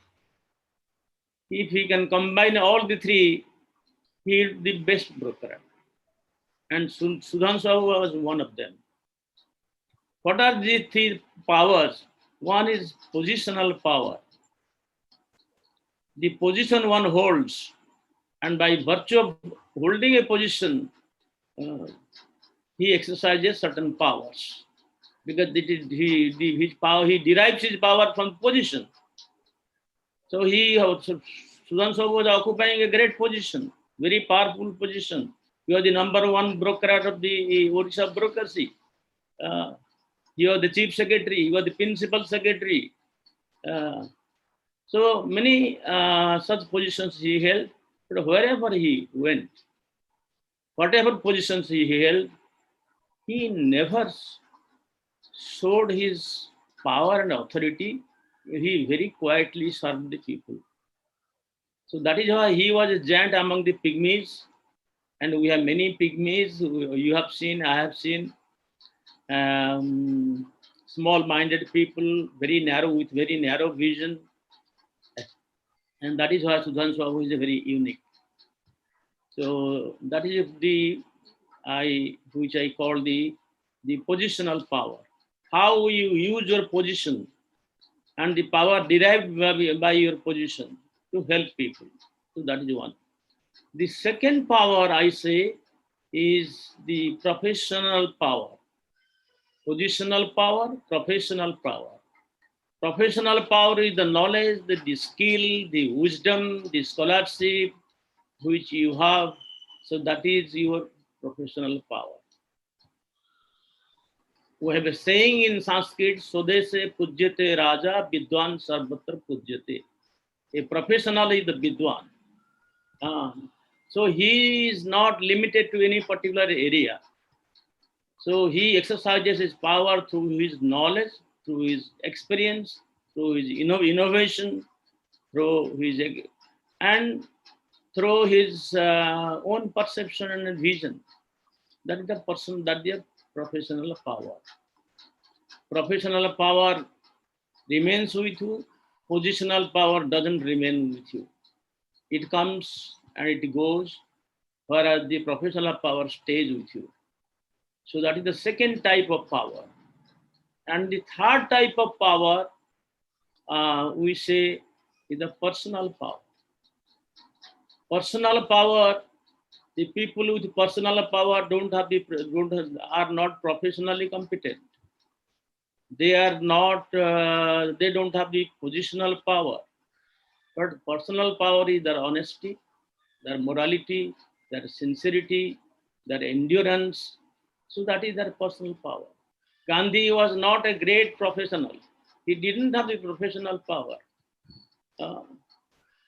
if he can combine all the three, he is the best bureaucrat. And Sudhansu was one of them. What are the three powers? One is positional power. The position one holds, and by virtue of holding a position, he exercises certain powers. Because his power, he derives his power from position. So Sudhansu was occupying a great position, very powerful position. You are the #1 bureaucrat of the Odisha bureaucracy. You are the chief secretary, you are the principal secretary. So many such positions he held, but wherever he went, whatever positions he held, he never showed his power and authority. He very quietly served the people. So that is why he was a giant among the pygmies. And we have many pygmies. You have seen, I have seen. Small-minded people, very narrow, with very narrow vision. And that is why Sudhansu is a very unique. So that is which I call the positional power. How you use your position and the power derived by your position to help people. So that is one. The second power, I say, is the professional power. Positional power, professional power. Professional power is the knowledge, the skill, the wisdom, the scholarship which you have. So that is your professional power. We have a saying in Sanskrit, Sodese Pujyate Raja Vidwan Sarvatra Pujyate. A professional is the Vidwan. So he is not limited to any particular area. So he exercises his power through his knowledge, through his experience, through his innovation, through his own perception and vision. That is the professional power. Professional power remains with you. Positional power doesn't remain with you. It comes and it goes, whereas the professional power stays with you. So that is the second type of power. And the third type of power, we say, is the personal power. Personal power, the people with personal power are not professionally competent. They are not, they don't have the positional power. But personal power is their honesty, their morality, their sincerity, their endurance. So that is their personal power. Gandhi was not a great professional. He didn't have the professional power.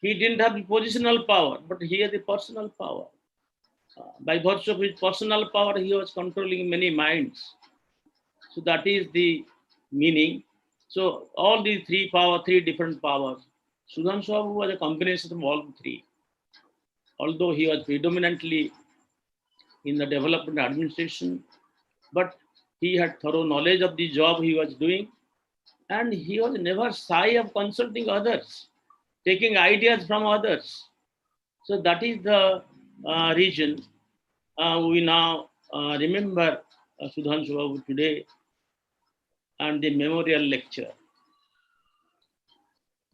He didn't have the positional power, but he had the personal power. By virtue of his personal power, he was controlling many minds. So that is the meaning. So all these three different powers. Sudhansu was a combination of all three. Although he was predominantly in the development administration, but he had thorough knowledge of the job he was doing, and he was never shy of consulting others, taking ideas from others. So that is the reason we now remember Sudhansu today and the memorial lecture.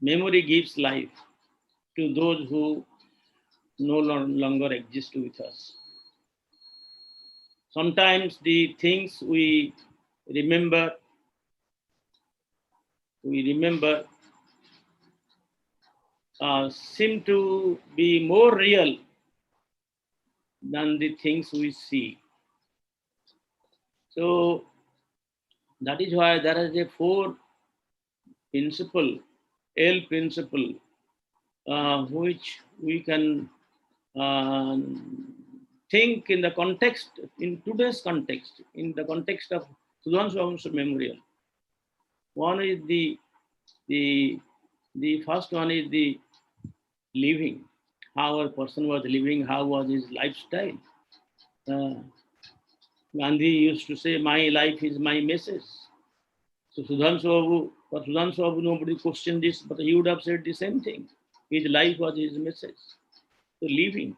Memory gives life to those who no longer exist with us. Sometimes the things we remember seem to be more real than the things we see. So that is why there is a 4 principle, L principle, which we can think in the context, in today's context, in the context of Sudhansu Memorial. One is the The first one is the living, how a person was living, how was his lifestyle. Gandhi used to say, my life is my message. So Sudhansu Babu, nobody questioned this, but he would have said the same thing. His life was his message. So living,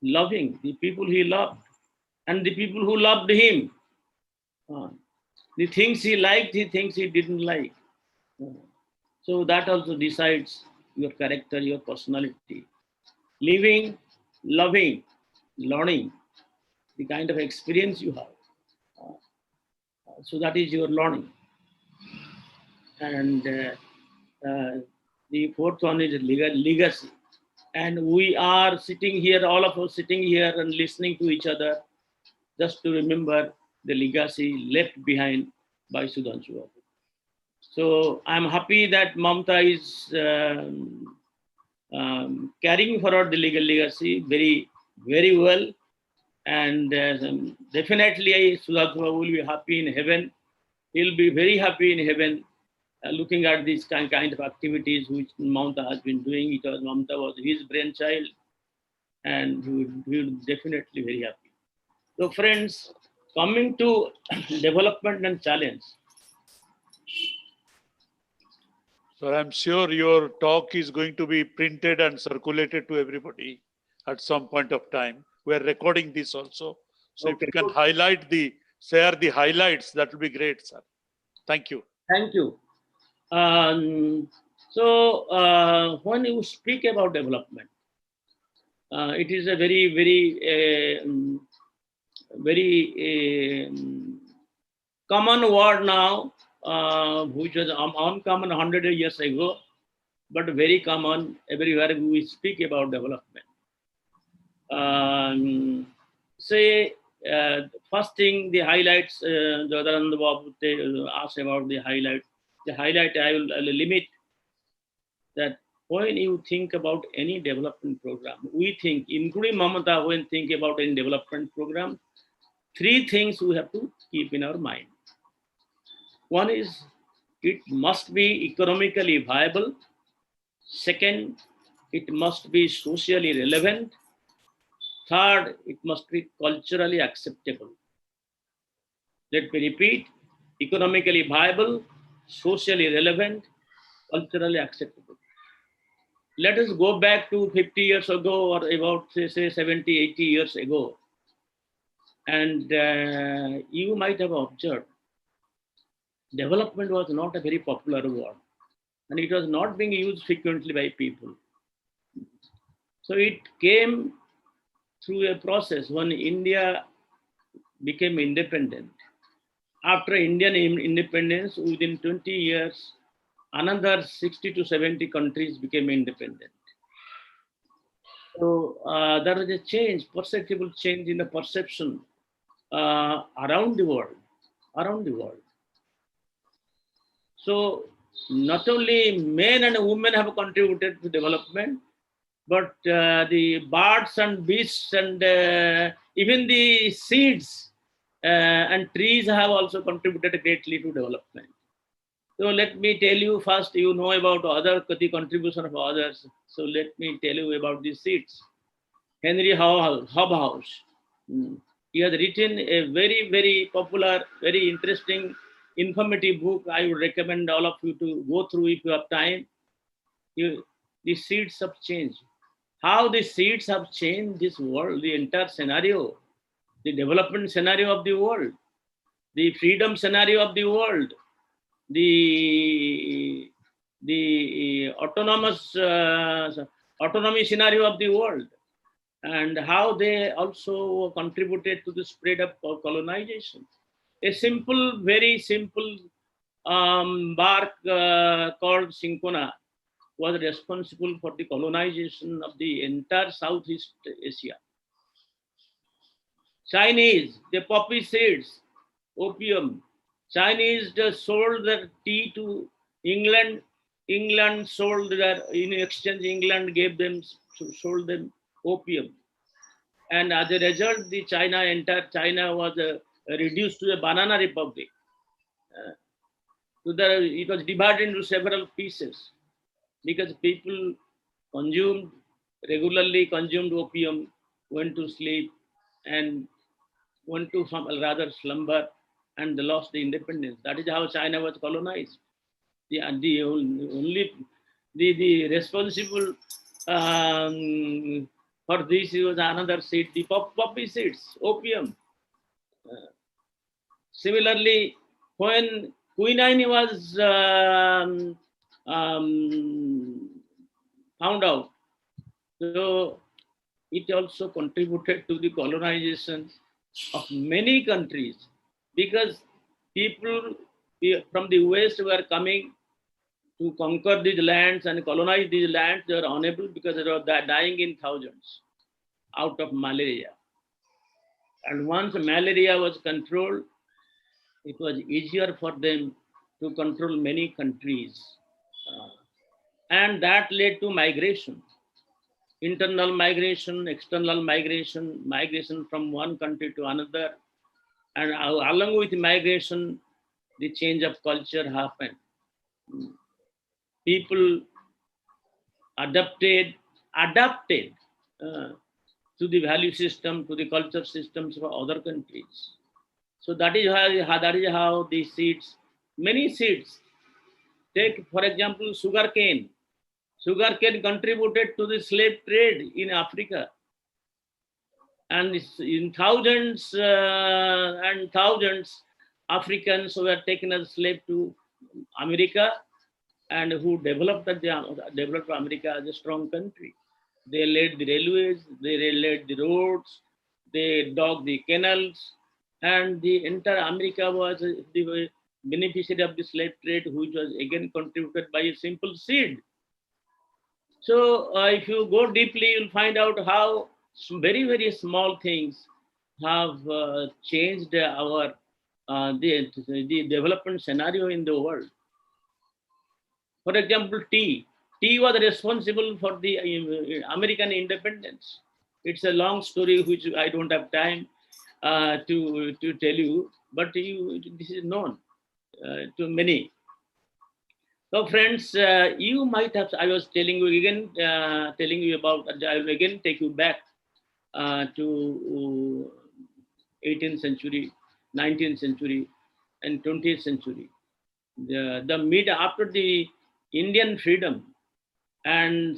loving the people he loved and the people who loved him. The things he liked, the things he didn't like. So that also decides your character, your personality. Living, loving, learning, the kind of experience you have. So that is your learning. And the fourth one is legacy. And we are sitting here, all of us sitting here and listening to each other, just to remember the legacy left behind by Sudhansu Babu. So I'm happy that Mamta is carrying forward the legal legacy very, very well. And definitely Sudhansu Babu will be happy in heaven. He'll be very happy in heaven looking at these kind of activities which Mamta has been doing. Mamta was his brainchild, and he will definitely very happy. So friends, coming to development and challenge. So I'm sure your talk is going to be printed and circulated to everybody at some point of time. We are recording this also. So Okay. if you can share the highlights, that will be great, sir. Thank you. Thank you. When you speak about development, it is a very common word now, which was uncommon 100 years ago, but very common everywhere we speak about development. First thing, the highlights, Jadananda Babu asked about the highlight. The highlight I will limit that when you think about any development program, we think, including Mamata, when think about any development program, three things we have to keep in our mind. One is, it must be economically viable. Second, it must be socially relevant. Third, it must be culturally acceptable. Let me repeat: economically viable, socially relevant, culturally acceptable. Let us go back to 50 years ago, or about say 70, 80 years ago. And you might have observed, development was not a very popular word, and it was not being used frequently by people. So it came through a process when India became independent. After Indian independence, within 20 years, another 60 to 70 countries became independent. So there was a change, perceptible change in the perception around the world. So not only men and women have contributed to development, but the birds and beasts and even the seeds and trees have also contributed greatly to development. So let me tell you first, you know about the contribution of others. So let me tell you about the seeds. Henry Hobhouse. He has written a very, very popular, very interesting, informative book. I would recommend all of you to go through if you have time. The seeds of change. How the seeds have changed this world, the entire scenario, the development scenario of the world, the freedom scenario of the world, the autonomy scenario of the world, and how they also contributed to the spread of colonization. A simple, very simple bark called cinchona was responsible for the colonization of the entire Southeast Asia. Chinese, the poppy seeds, opium. Chinese just sold their tea to England. England sold their, in exchange, England sold them opium. And as a result, entire China was reduced to a banana republic. So it was divided into several pieces because people regularly consumed opium, went to sleep, and went to some rather slumber, and they lost the independence. That is how China was colonized. The responsible for this was another seed, the poppy seeds, opium. Similarly, when quinine was found out, so it also contributed to the colonization of many countries because people from the West were coming to conquer these lands and colonize these lands. They were unable because they were dying in thousands out of malaria. And once malaria was controlled, it was easier for them to control many countries. And that led to migration, internal migration, external migration, migration from one country to another. And along with migration, the change of culture happened. People adapted to the value system, to the culture systems of other countries. So that is how the seeds, many seeds, take for example sugarcane. Sugarcane contributed to the slave trade in Africa. And in thousands and thousands Africans were taken as slave to America, and who developed America as a strong country. They laid the railways, they laid the roads, they dug the canals, and the entire America was the beneficiary of the slave trade, which was again contributed by a simple seed. So if you go deeply, you'll find out how some very, very small things have changed our the development scenario in the world. For example, tea. Tea was responsible for the American independence. It's a long story which I don't have time to tell you, but this is known to many. So friends, you might have, I was telling you again, I will again take you back to 18th century, 19th century, and 20th century. After the Indian freedom and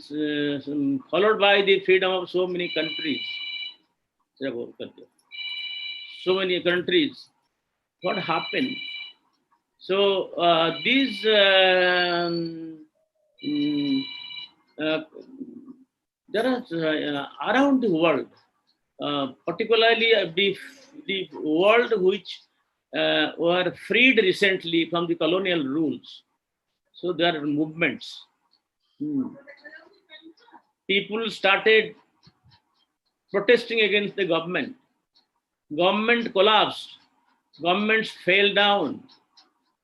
followed by the freedom of so many countries, what happened? So these there are around the world, particularly the world which were freed recently from the colonial rules. So there are movements. People started protesting against the government. Government collapsed. Governments fell down,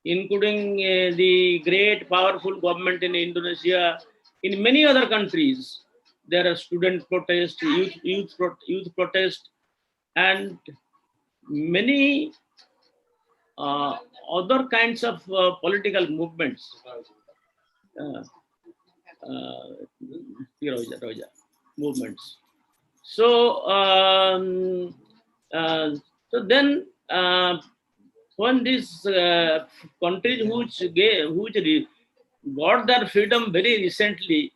including the great powerful government in Indonesia. In many other countries, there are student protests, youth protests, and many other kinds of political movements. Movements. So, so then when these countries which got their freedom very recently,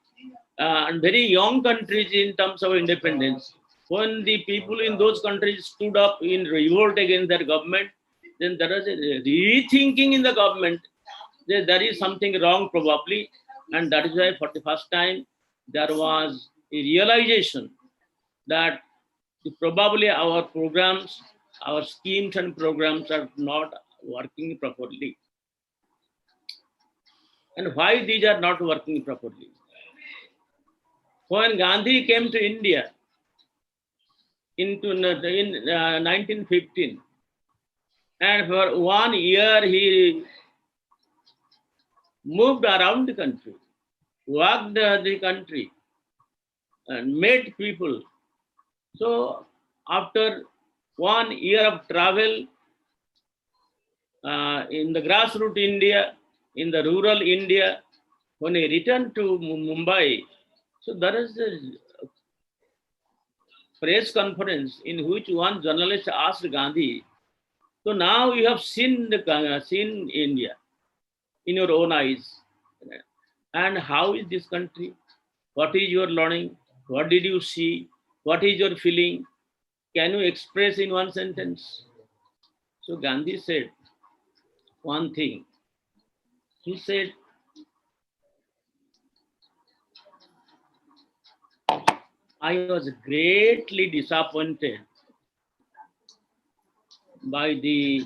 and very young countries in terms of independence, when the people in those countries stood up in revolt against their government, then there was a rethinking in the government. There is something wrong probably, and that is why for the first time there was a realization that probably our programs, our schemes and programs are not working properly. And why these are not working properly? When Gandhi came to India in 1915, and for 1 year he moved around the country, walked the country, and met people. So after 1 year of travel in the grassroots India, in the rural India. When he returned to Mumbai, so there is a press conference in which one journalist asked Gandhi, so now you have seen seen India in your own eyes, and how is this country? What is your learning? What did you see? What is your feeling? Can you express in one sentence? So Gandhi said one thing. He said, I was greatly disappointed by the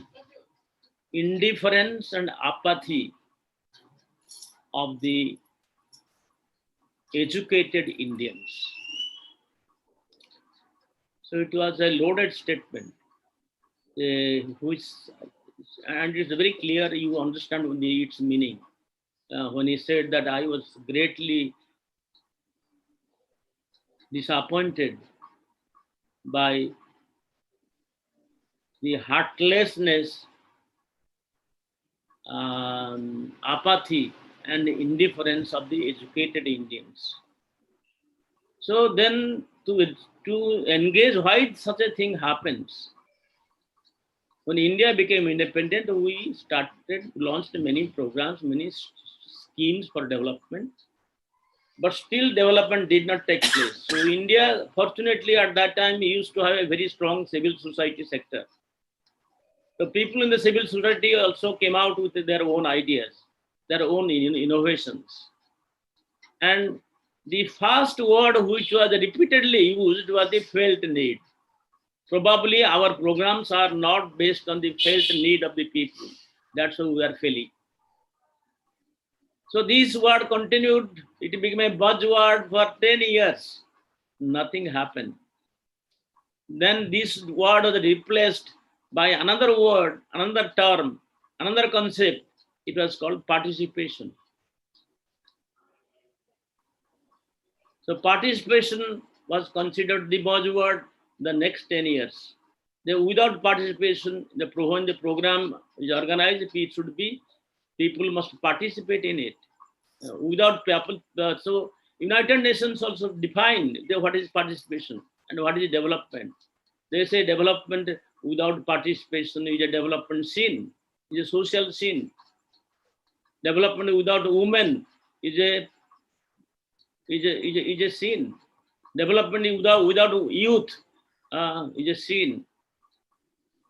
indifference and apathy of the educated Indians. So it was a loaded statement, which, and it's very clear, you understand its meaning. When he said that I was greatly disappointed by the heartlessness, apathy, and indifference of the educated Indians. So then to engage why such a thing happens. When India became independent, we launched many programs, many schemes for development, but still development did not take place. So India, fortunately at that time, used to have a very strong civil society sector. So people in the civil society also came out with their own ideas, their own innovations. And the first word which was repeatedly used was the felt need. Probably our programs are not based on the felt need of the people. That's why we are failing. So this word continued, it became a buzzword for 10 years. Nothing happened. Then this word was replaced by another word, another term, another concept. It was called participation. So participation was considered the buzzword the next 10 years. Without participation, when the program is organized, it should be, people must participate in it. Without people, so United Nations also defined what is participation and what is development. They say development without participation is a development sin, is a social sin. Development without women is a sin. Development without youth is a sin.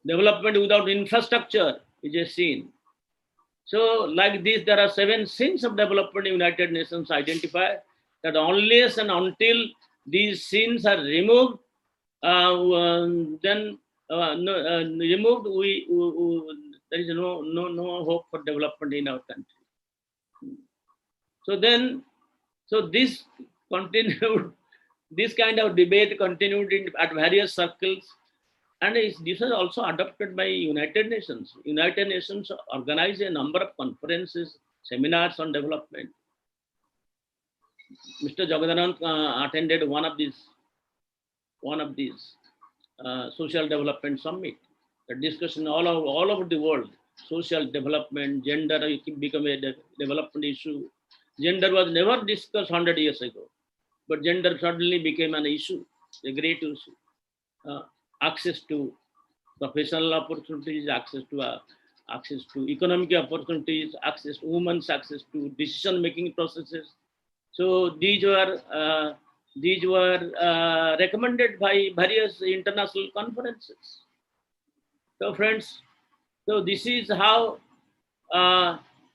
Development without infrastructure is a sin. So like this, there are 7 sins of development United Nations identify, that unless and until these sins are removed, removed, there is no hope for development in our country. So this continued, this kind of debate continued at various circles, and this is also adopted by United Nations. United Nations organize a number of conferences, seminars on development. Mr. Jagadanand attended one of these social development summit. The discussion all over the world, social development, gender become a development issue. Gender was never discussed 100 years ago, but gender suddenly became an issue, a great issue. Access to professional opportunities, access to economic opportunities, access to women's access to decision-making processes. So these were recommended by various international conferences. So friends, so this is how.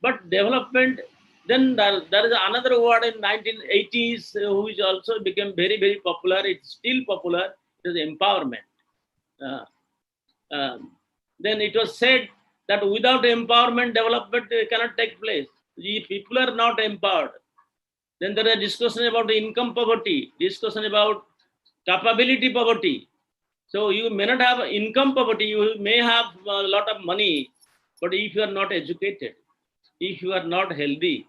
But development. Then there is another word in 1980s which also became very, very popular. It's still popular. It is empowerment. Then it was said that without empowerment, development cannot take place. The people are not empowered. Then there is a discussion about income poverty, discussion about capability poverty. So you may not have income poverty, you may have a lot of money, but if you are not educated, if you are not healthy,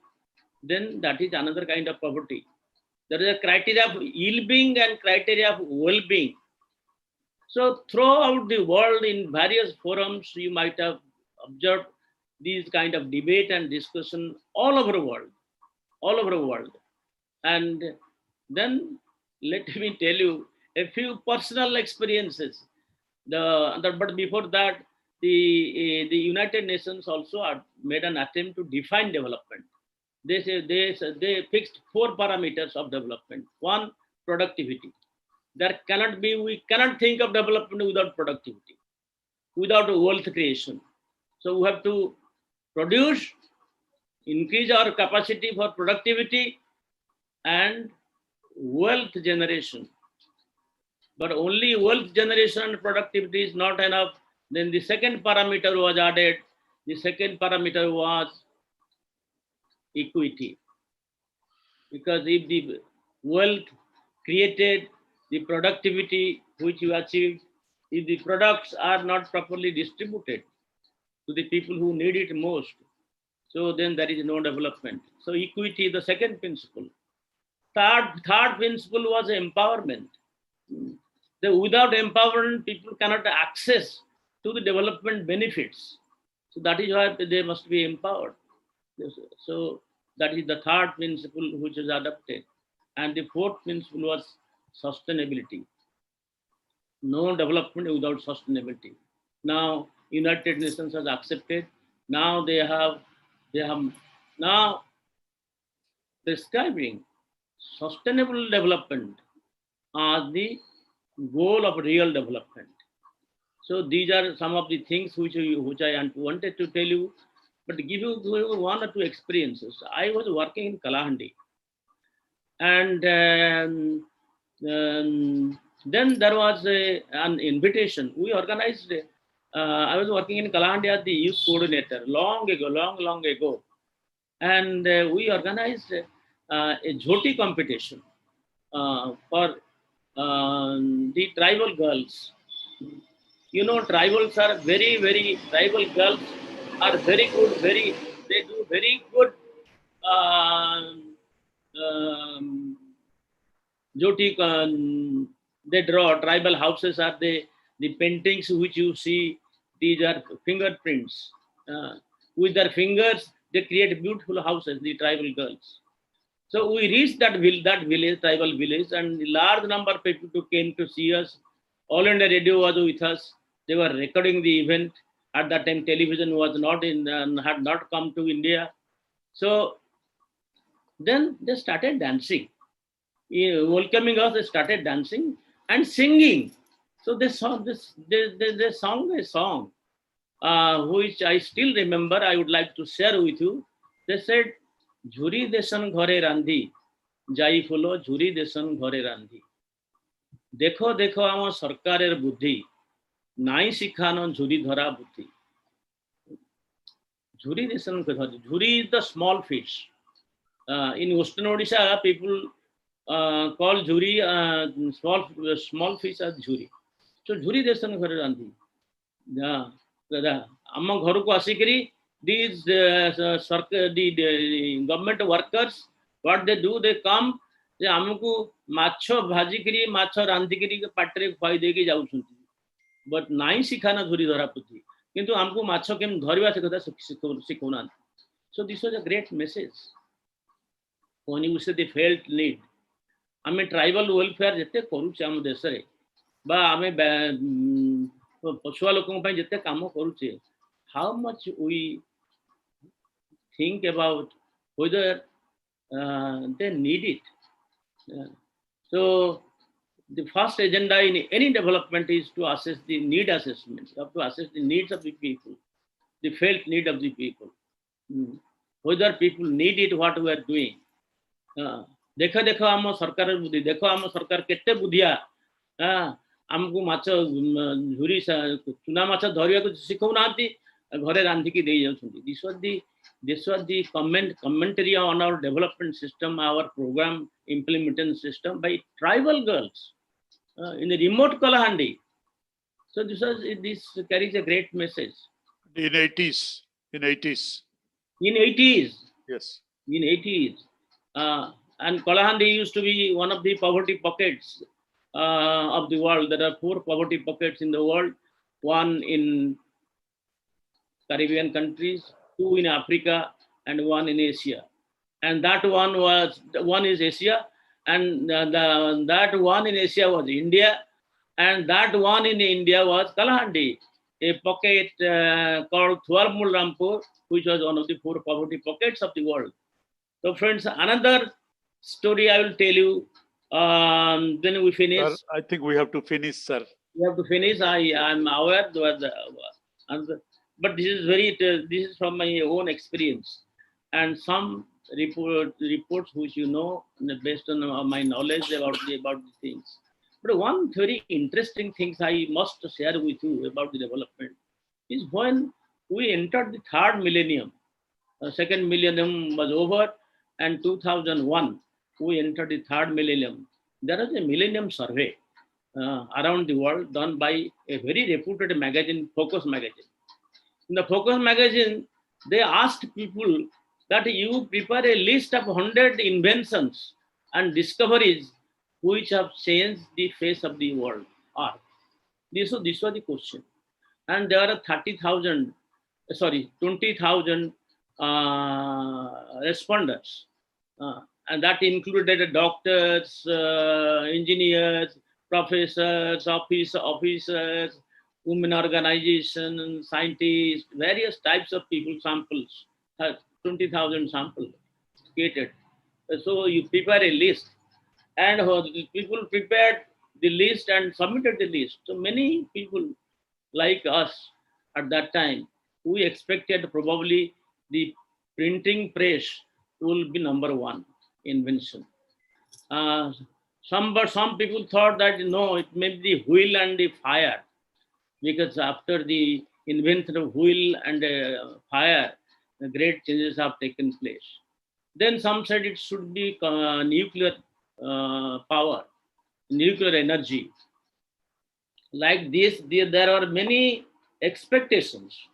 then that is another kind of poverty. There is a criteria of ill-being and criteria of well-being. So throughout the world in various forums, you might have observed these kind of debate and discussion all over the world, all over the world. And then let me tell you a few personal experiences. But before that, the United Nations also made an attempt to define development. They fixed 4 parameters of development. One, productivity. We cannot think of development without productivity, without wealth creation. So we have to produce, increase our capacity for productivity and wealth generation. But only wealth generation and productivity is not enough. Then the second parameter was added. The second parameter was equity. Because if the wealth created, the productivity which you achieved, if the products are not properly distributed to the people who need it most, so then there is no development. So equity is the second principle. Third principle was empowerment. Without empowerment, people cannot access to the development benefits. So that is why they must be empowered. So that is the third principle which is adopted. And the fourth principle was sustainability. No development without sustainability. Now United Nations has accepted. Now they have now prescribing sustainable development as the goal of real development. So these are some of the things which I wanted to tell you, but give you one or two experiences. I was working in Kalahandi, and then there was an invitation. We organized. I was working in Kalahandi as the youth coordinator long ago, and we organized a jhoti competition for the tribal girls. You know, tribals are tribal girls are very good, they do very good jyoti, they draw tribal houses are the paintings which you see, these are fingerprints. With their fingers, they create beautiful houses, the tribal girls. So we reached that village, tribal village, and a large number of people came to see us. All India Radio was with us. They were recording the event. At that time, television was not had not come to India. So then they started dancing. Welcoming us, they started dancing and singing. So they sang a song, which I still remember. I would like to share with you. They said, "Jhuri desan ghore randhi, jai fulo jhuri desan ghore randhi. Dekho dekho amo sarkarer buddhi, nai sikhano jhuri dhara buddhi." Jhuri desan ghore. Jhuri is the small fish. In Western Odisha, people call jhuri small fish as jhuri. So jhuri desan ghore randhi. Am gharu ko asikri, these the government workers, what they do, they come, they amku macho bhajikri, macho randhikri ke patre khwai deki jauchunti. But nai sikhana jhuri dhara puthi. Kintu amku macho kem dhariba se kotha sikhunanti. So this was a great message. When you say they felt need, आमे tribal welfare जिते करूचे आम देश रे बा आमे पछुआ लोकन पय जिते काम करूचे, how much we think about whether they need it. So the first agenda in any development is to assess the need assessment. You have to assess the needs of the people, the felt need of the people, whether people need it, what we are doing. देखो देखो आम सरकार बुद्धि, देखो आम सरकार केते बुद्धिया, आमको माछ झुरी चुना माछ धरिया को सिखौ नांती, घरे रांधी की देई जाउछंती. This was the commentary on our development system, our program implementation system by tribal girls in the remote Kalahandi. So this carries a great message. In 80s. Yes. In 80s. And Kalahandi used to be one of the poverty pockets of the world. There are 4 poverty pockets in the world. One in Caribbean countries, 2 in Africa, and 1 in Asia. And that one is Asia, and that one in Asia was India, and that one in India was Kalahandi, a pocket called Thuarmul Rampur, which was one of the 4 poverty pockets of the world. So friends, another story I will tell you. Then we finish. Sir, I think we have to finish, sir. We have to finish. I am aware, but this is this is from my own experience, and some reports which you know based on my knowledge about the things. But one very interesting things I must share with you about the development is when we entered the 3rd millennium. Second millennium was over, and 2001 we entered the 3rd millennium. There was a millennium survey around the world done by a very reputed magazine, Focus magazine. In the Focus magazine, they asked people that you prepare a list of 100 inventions and discoveries which have changed the face of the world. This was the question. And there are 20,000 respondents. And that included doctors, engineers, professors, officers, women organizations, scientists, various types of people samples, 20,000 samples created. So you prepare a list, and people prepared the list and submitted the list. So many people like us at that time, we expected probably the printing press will be number 1 invention. Some people thought that no, it may be the wheel and the fire, because after the invention of wheel and fire, great changes have taken place. Then some said it should be nuclear power, nuclear energy. Like this, there are many expectations.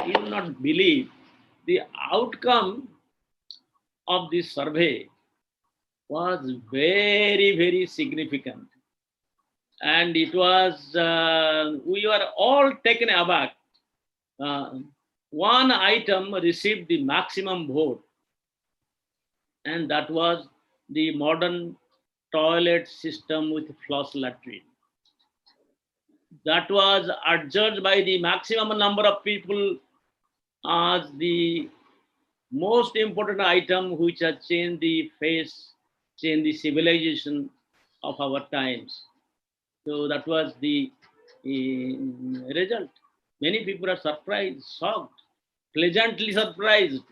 You will not believe the outcome of this survey was very, very significant. And it was, we were all taken aback. One item received the maximum vote, and that was the modern toilet system with flush latrine. That was adjudged by the maximum number of people as the most important item which has changed the face, changed the civilization of our times. So that was the result. Many people are surprised, shocked, pleasantly surprised.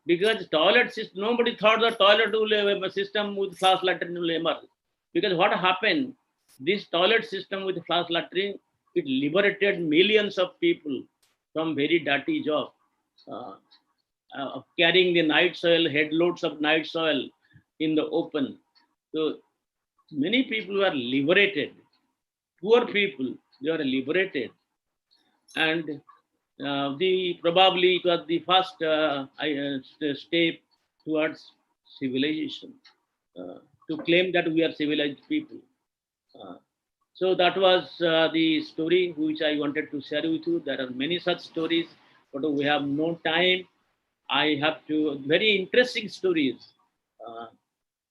Because toilet system, nobody thought the toilet will system with flush latrine will emerge. Because what happened, this toilet system with flush latrine, it liberated millions of people from very dirty job. Carrying the night soil, headloads of night soil in the open. So many people were liberated. Poor people, they were liberated. And probably it was the first step towards civilization, to claim that we are civilized people. So that was the story which I wanted to share with you. There are many such stories, but we have no time. I have to, very interesting stories.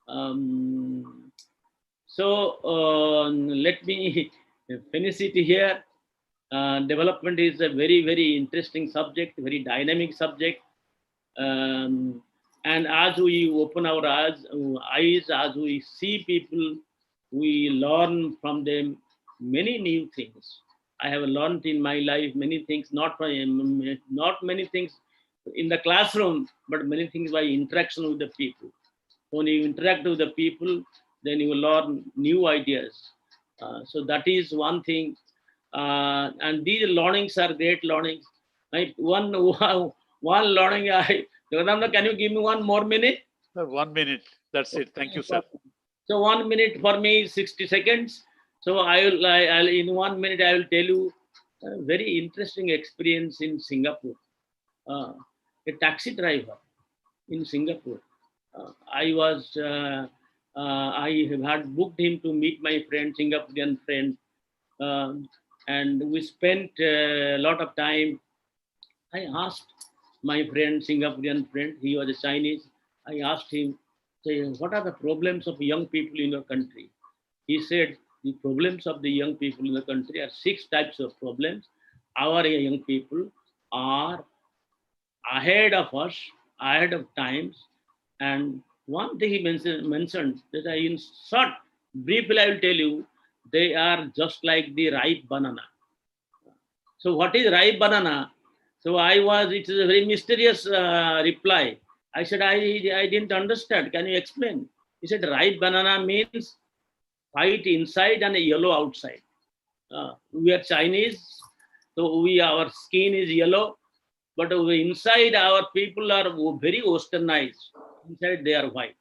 Let me finish it here. Development is a very, very interesting subject, very dynamic subject. And as we open our eyes, as we see people, we learn from them many new things. I have learned in my life many things, not many things in the classroom, but many things by interaction with the people. When you interact with the people, then you will learn new ideas. So that is one thing. And these learnings are great learnings. Right? One learning, Jagannatha, can you give me 1 more minute? 1 minute. That's it. Thank you, sir. So 1 minute for me is 60 seconds. So I'll in 1 minute I will tell you a very interesting experience in Singapore. A taxi driver in Singapore. I had booked him to meet my friend, Singaporean friend. and we spent a lot of time. I asked my friend, Singaporean friend, he was a Chinese. I asked him, say, what are the problems of young people in your country? He said, the problems of the young people in the country are 6 types of problems. Our young people are ahead of us, ahead of times. And one thing he mentioned that in short, briefly I will tell you, they are just like the ripe banana. So what is ripe banana? So it is a very mysterious reply. I said, I didn't understand. Can you explain? He said, ripe banana means white inside and a yellow outside. We are Chinese, so our skin is yellow, but inside our people are very westernized. Inside they are white.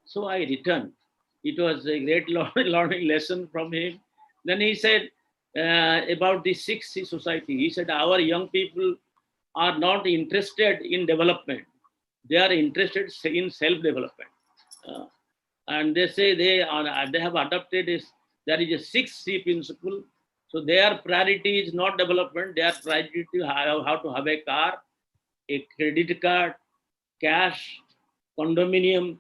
So I returned. It was a great learning lesson from him. Then he said about the 6C society. He said our young people are not interested in development. They are interested in self-development. And they say they have adopted there is a 6C principle. So their priority is not development. Their priority to how to have a car, a credit card, cash, condominium,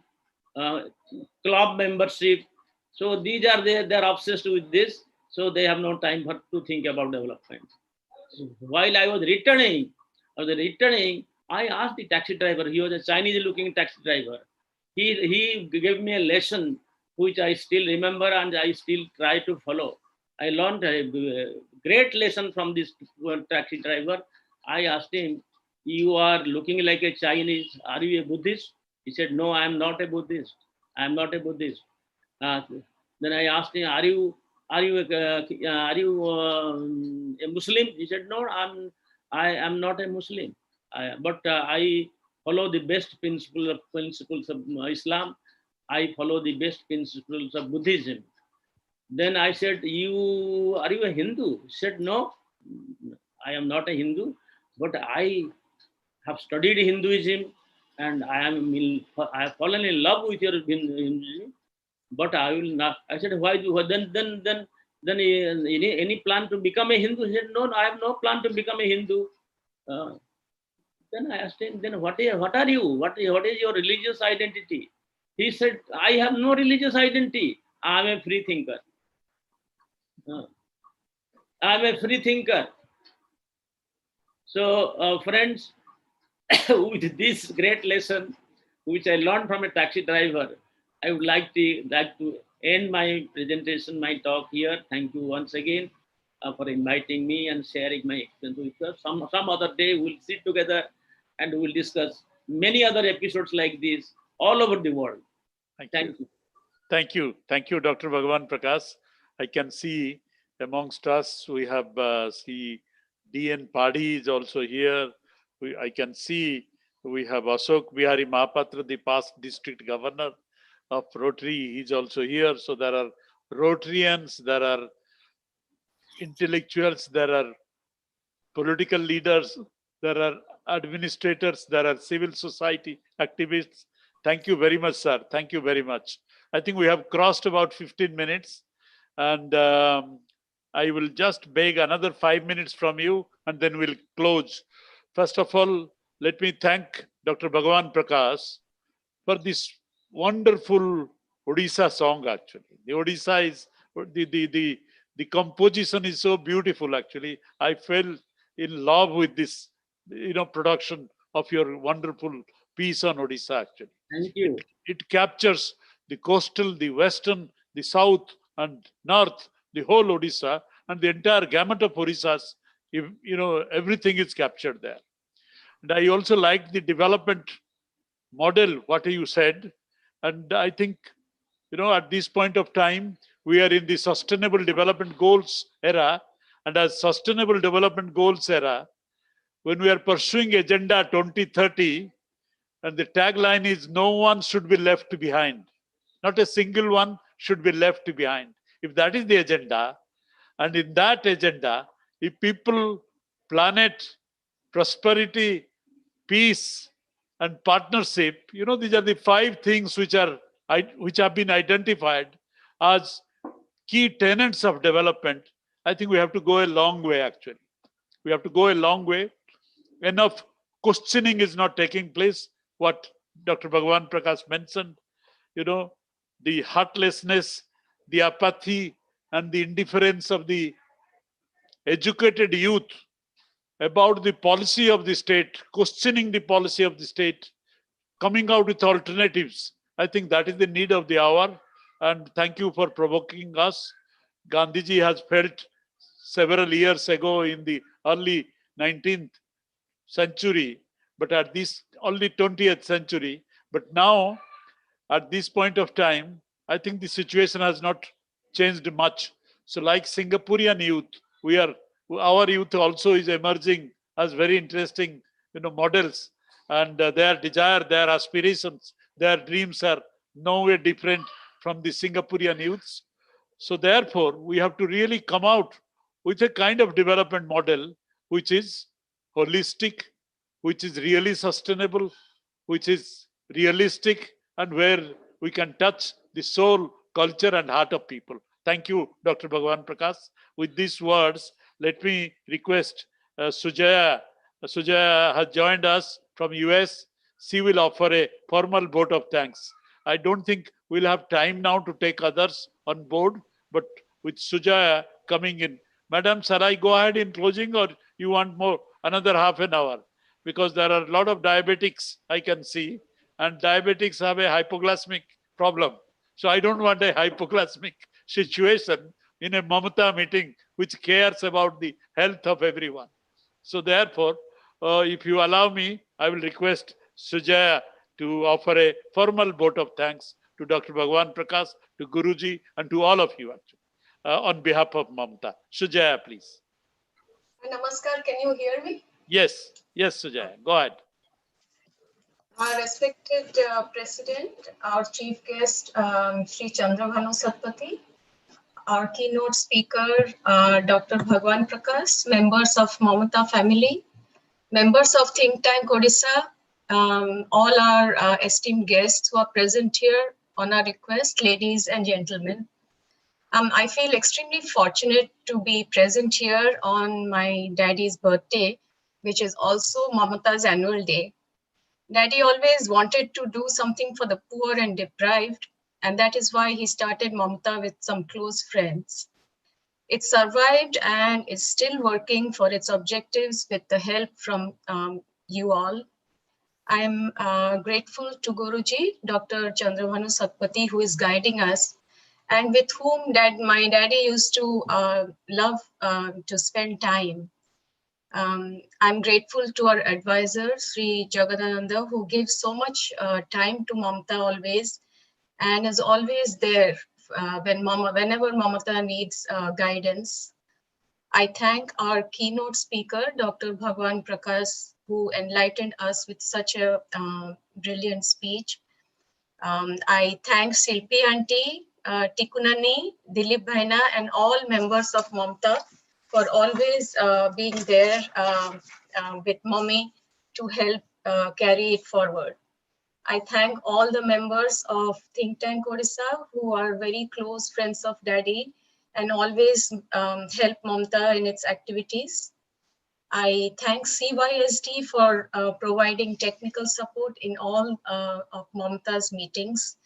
club membership. So these are they're obsessed with this. So they have no time to think about development. So while I was returning, I asked the taxi driver. He was a Chinese-looking taxi driver. He gave me a lesson which I still remember and I still try to follow. I learned a great lesson from this taxi driver. I asked him, "You are looking like a Chinese. Are you a Buddhist?" He said, "No, I am not a Buddhist. I am not a Buddhist." Then I asked him, are you a Muslim?" He said, "No, I am not a Muslim, but I follow the best principles of Islam. I follow the best principles of Buddhism." Then I said, are you a Hindu?" He said, "No, I am not a Hindu, but I have studied Hinduism and I have fallen in love with your Hinduism, but I will not." I said, "Why do then any plan to become a Hindu?" He said, "No, I have no plan to become a Hindu." Uh, then I asked him, "Then what are you? What is your religious identity?" He said, "I have no religious identity. I am a free thinker. I am a free thinker." So, friends, with this great lesson, which I learned from a taxi driver, I would like to end my presentation, my talk here. Thank you once again for inviting me and sharing my experience with us. Some other day we'll sit together and we'll discuss many other episodes like this all over the world. Thank you. Thank you. Thank you, Dr. Bhagavan Prakash. I can see amongst us, we have D.N. Padhi is also here. I can see we have Ashok Bihari Mahapatra, the past district governor of Rotary. He's also here. So there are Rotarians, there are intellectuals, there are political leaders, there are administrators, there are civil society activists. Thank you very much, sir. Thank you very much. I think we have crossed about 15 minutes and I will just beg another 5 minutes from you and then we'll close. First of all, let me thank Dr. Bhagavan Prakash for this wonderful Odisha song actually. The Odisha is, the composition is so beautiful actually. I fell in love with this, production of your wonderful piece on Odisha actually. Thank you. It captures the coastal, the western, the south and north, the whole Odisha and the entire gamut of Odishas. Everything is captured there. And I also like the development model, what you said. And I think, at this point of time, we are in the sustainable development goals era. And as sustainable development goals era, when we are pursuing Agenda 2030, and the tagline is no one should be left behind. Not a single one should be left behind. If that is the agenda, and in that agenda, if people, planet, prosperity, peace, and partnership, these are the 5 things which have been identified as key tenets of development. I think we have to go a long way, actually. We have to go a long way. Enough questioning is not taking place. What Dr. Bhagwan Prakash mentioned, the heartlessness, the apathy, and the indifference of the educated youth about the policy of the state, questioning the policy of the state, coming out with alternatives. I think that is the need of the hour. And thank you for provoking us. Gandhiji has felt several years ago in the early 19th century, but at this only 20th century. But now, at this point of time, I think the situation has not changed much. So like Singaporean youth, our youth also is emerging as very interesting, models, and their desire, their aspirations, their dreams are nowhere different from the Singaporean youths. So therefore, we have to really come out with a kind of development model which is holistic, which is really sustainable, which is realistic, and where we can touch the soul, culture, and heart of people. Thank you, Dr. Bhagwan Prakash. With these words, let me request Sujaya. Sujaya has joined us from US. She will offer a formal vote of thanks. I don't think we'll have time now to take others on board, but with Sujaya coming in. Madam, shall I go ahead in closing, or you want another half an hour? Because there are a lot of diabetics I can see, and diabetics have a hypoglycemic problem. So I don't want a hypoglycemic situation in a Mamata meeting which cares about the health of everyone. So therefore, if you allow me, I will request Sujaya to offer a formal vote of thanks to Dr. Bhagwan Prakash, to Guruji, and to all of you actually, on behalf of Mamata. Sujaya, please. Namaskar, can you hear me? Yes, Sujaya, go ahead. Our respected President, our Chief Guest, Sri Chandrabhanu Satpathy, our keynote speaker, Dr. Bhagwan Prakash, members of Mamata family, members of Think Tank Odisha, all our esteemed guests who are present here on our request, ladies and gentlemen. I feel extremely fortunate to be present here on my daddy's birthday, which is also Mamata's annual day. Daddy always wanted to do something for the poor and deprived, and that is why he started Mamata with some close friends. It survived and is still working for its objectives with the help from you all. I am grateful to Guruji, Dr. Chandrabhanu Satpathy, who is guiding us, and with whom my daddy used to love to spend time. I'm grateful to our advisor, Sri Jagadananda, who gives so much time to Mamata always, and is always there whenever Mamata needs guidance. I thank our keynote speaker, Dr. Bhagwan Prakash, who enlightened us with such a brilliant speech. I thank Silpi Aunty, Tikunani, Dilip Bhaina, and all members of Mamata for always being there with mommy to help carry it forward. I thank all the members of Think Tank Odisha who are very close friends of daddy and always help Mamata in its activities. I thank CYSD for providing technical support in all of Mamata's meetings.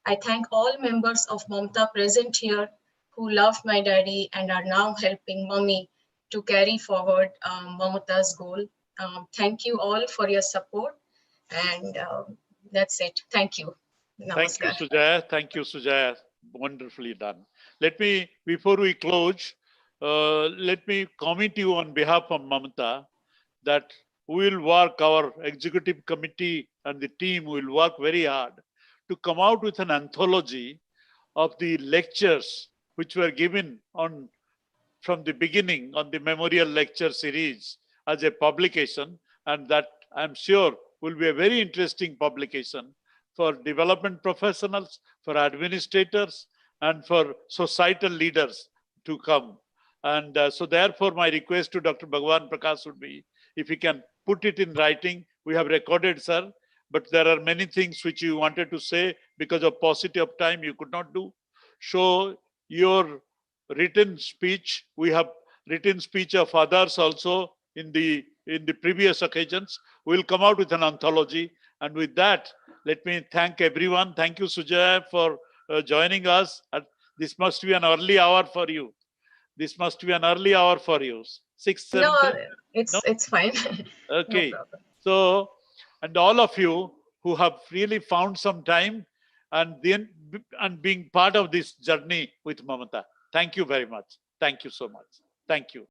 I thank all members of Mamata present here who love my daddy and are now helping mommy to carry forward Mamata's goal. Thank you all for your support, and that's it. Thank you. Namaskar. Thank you, Sujaya. Thank you, Sujaya. Wonderfully done. Before we close, let me commit you on behalf of Mamata that we will work, our executive committee and the team will work very hard to come out with an anthology of the lectures which were given from the beginning on the memorial lecture series as a publication, and that I'm sure will be a very interesting publication for development professionals, for administrators, and for societal leaders to come. And so therefore my request to Dr. Bhagwan Prakash would be, if he can put it in writing. We have recorded, sir, but there are many things which you wanted to say because of paucity of time you could not do. Show your written speech. We have written speech of others also in the previous occasions. We'll come out with an anthology. And with that, let me thank everyone. Thank you, Sujaya, for joining us. This must be an early hour for you. This must be an early hour for you. 6, 7, No, 10? it's fine. Okay. No problem. So, and all of you who have really found some time and being part of this journey with Mamata. Thank you very much. Thank you so much. Thank you.